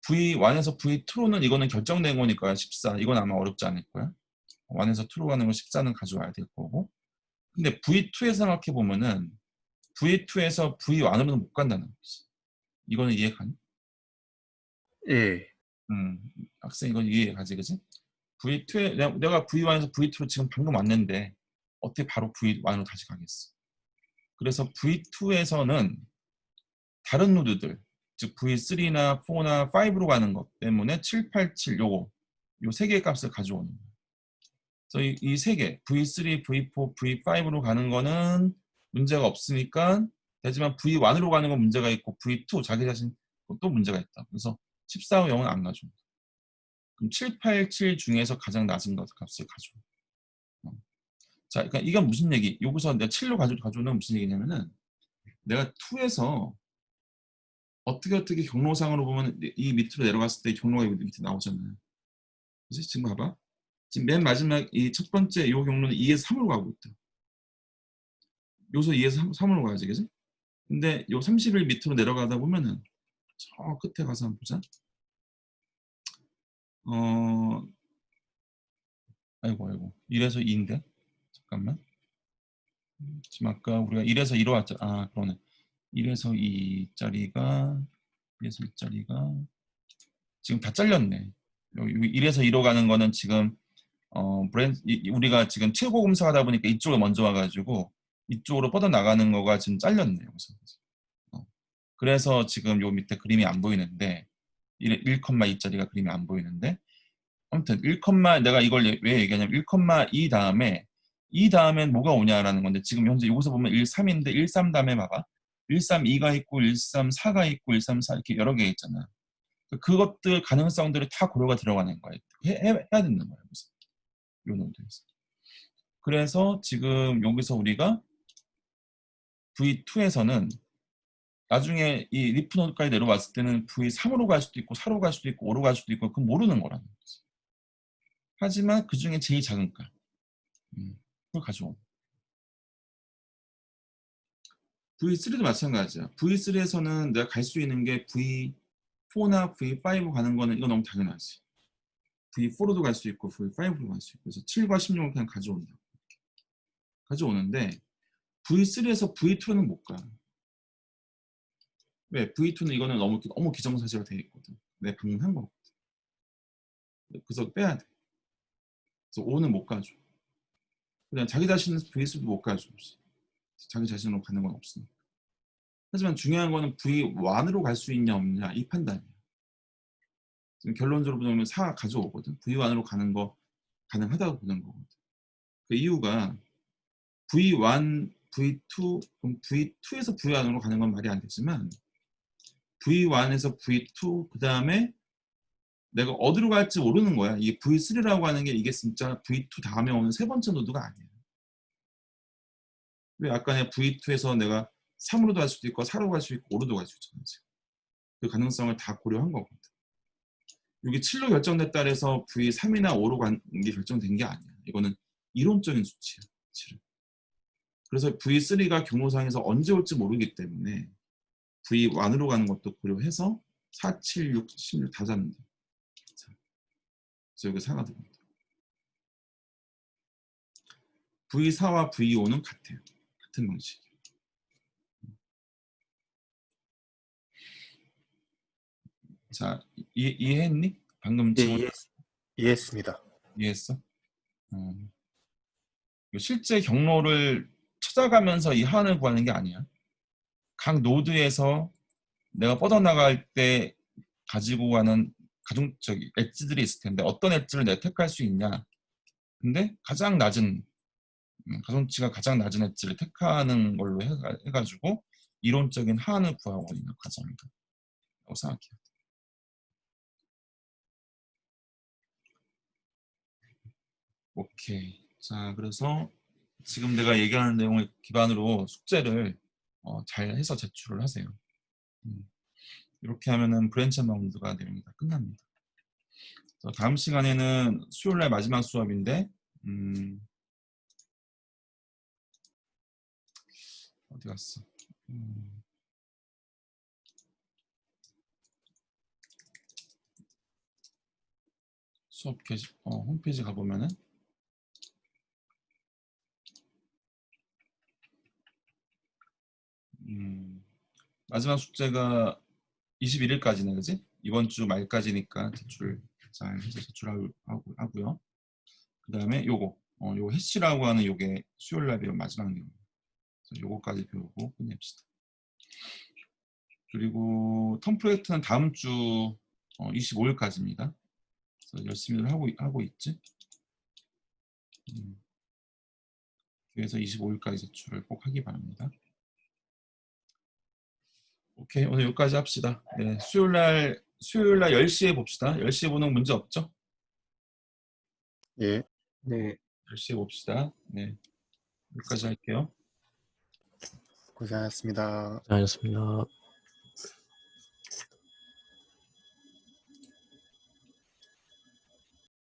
V1에서 V2로는 이거는 결정된 거니까 14. 이건 아마 어렵지 않을 거야. 1에서 2로 가는 건 14는 가져와야 될 거고. 근데 V2에서 생각해 보면은 V2에서 V1으로는 못 간다는 거지. 이거는 이해가니? 예. 학생 이건 이해가지, 그지? V2에 내가 V1에서 V2로 지금 방금 왔는데 어떻게 바로 V1으로 다시 가겠어? 그래서 V2에서는 다른 노드들, 즉 V3나 4나 5로 가는 것 때문에 7, 8, 7 요 세 개의 값을 가져오는 거예요. 그래서 이 세 개, V3, V4, V5로 가는 거는 문제가 없으니까 되지만 V1으로 가는 건 문제가 있고 V2 자기 자신 또 문제가 있다. 그래서 14와 0은 안 가져. 그럼 7, 8, 7 중에서 가장 낮은 값을 가져. 자, 그러니까 이건 무슨 얘기? 여기서 내가 7로 가져오는 무슨 얘기냐면은 내가 2에서 어떻게 경로상으로 보면 이 밑으로 내려갔을 때 경로가 여기 밑에 나오잖아요. 그래서 지금 봐봐. 지금 맨 마지막 이 첫 번째 이 경로는 2에서 3으로 가고 있다. 여기서 2에서 3으로 가야지, 그지? 근데 요 30일 밑으로 내려가다 보면은 저 끝에 가서 한번 보자. 아이고 1에서 2인데 잠깐만. 지금 아까 우리가 1에서 2로 왔죠. 아, 그러네. 1에서 2짜리가 1에서 2짜리가 지금 다 잘렸네. 여기 1에서 2로 가는 거는 지금 우리가 지금 최고 검사하다 보니까 이쪽에 먼저 와가지고 이쪽으로 뻗어나가는 거가 지금 잘렸네. 여기서. 그래서 지금 요 밑에 그림이 안 보이는데 1,2짜리가 그림이 안 보이는데 아무튼 내가 이걸 왜 얘기하냐면 1,2 다음에 이 다음엔 뭐가 오냐라는 건데 지금 현재 여기서 보면 1, 3인데 1, 3 다음에 봐봐. 132가 있고 134가 있고 134 이렇게 여러 개 있잖아. 그것들 가능성들이 다 고려가 들어가는 거예요. 해야 되는 거예요. 그래서 이 노드에서. 그래서 지금 여기서 우리가 V2에서는 나중에 이 리프 노드까지 내려왔을 때는 V3으로 갈 수도 있고 4로 갈 수도 있고 5로 갈 수도 있고 그건 모르는 거라는 거지. 하지만 그 중에 제일 작은 값 그걸 가져오. V3도 마찬가지야. V3에서는 내가 갈 수 있는 게 V4나 V5 가는 거는 이거 너무 당연하지. V4로도 갈 수 있고 V5로 갈 수 있고 그래서 7과 16을 그냥 가져온다. 가져오는데 V3에서 V2는 못 가. 왜? V2는 이거는 너무 기정사실화 되어 있거든. 내가 방금 한 거거든. 그래서 빼야 돼. 그래서 5는 못 가져. 그냥 자기 자신은 V3도 못 가져. 자기 자신으로 가는 건 없으니까. 하지만 중요한 거는 V1으로 갈 수 있냐 없냐 이 판단이야. 지금 결론적으로 보면 4 가져오거든. V1으로 가는 거 가능하다고 보는 거거든. 그 이유가 V1, V2, 그럼 V2에서 V1으로 가는 건 말이 안 되지만 V1에서 V2 그 다음에 내가 어디로 갈지 모르는 거야. 이게 V3라고 하는 게 이게 진짜 V2 다음에 오는 세 번째 노드가 아니야. 왜 아까 내가 V2에서 내가 3으로도 갈 수도 있고 4로 갈 수 있고 5로도 갈 수 있잖아. 그 가능성을 다 고려한 거거든. 여기 7로 결정됐다 해서 V3이나 5로 간 게 결정된 게 아니야. 이거는 이론적인 수치야. 7은. 그래서 V3가 경로상에서 언제 올지 모르기 때문에 V1으로 가는 것도 고려해서 4, 7, 6, 16 다 잡는다. 그래서 여기 4가 들어간다. V4와 V5는 같아요. 같은 방식. 자, 이해했니? 방금 예, 질문 이해했습니다. 이해했어? 실제 경로를 찾아가면서 이 하한을 구하는 게 아니야. 각 노드에서 내가 뻗어나갈 때 가지고 가는 엣지들이 있을 텐데 어떤 엣지를 내가 택할 수 있냐. 근데 가장 낮은 가중치가 가장 낮은 엣지를 택하는 걸로 해가지고 이론적인 하한을 구하고 있는 과정이다. 라고 생각해요. 오케이. 자, 그래서 지금 내가 얘기하는 내용을 기반으로 숙제를 잘 해서 제출을 하세요. 이렇게 하면은 브랜치 바운드가 내용이 다 끝납니다. 다음 시간에는 수요일날 마지막 수업인데 어디 갔어? 수업 홈페이지 가보면은 마지막 숙제가 21일까지네, 그지? 이번 주 말까지니까 제출 잘 해서 제출하고요. 그 다음에 요거 해시라고 하는 요게 수요일날 배운 마지막 내용. 요거까지 배우고 끝냅시다. 그리고 텀 프로젝트는 다음 주 25일까지입니다. 그래서 열심히 하고 있지. 그래서 25일까지 제출을 꼭 하기 바랍니다. 오케이, 오늘 여기까지 합시다. 네, 수요일날 10시에 봅시다. 10시에 보는 문제 없죠? 예. 네. 10시에 봅시다. 네, 여기까지 할게요. 고생하셨습니다. 잘하셨습니다.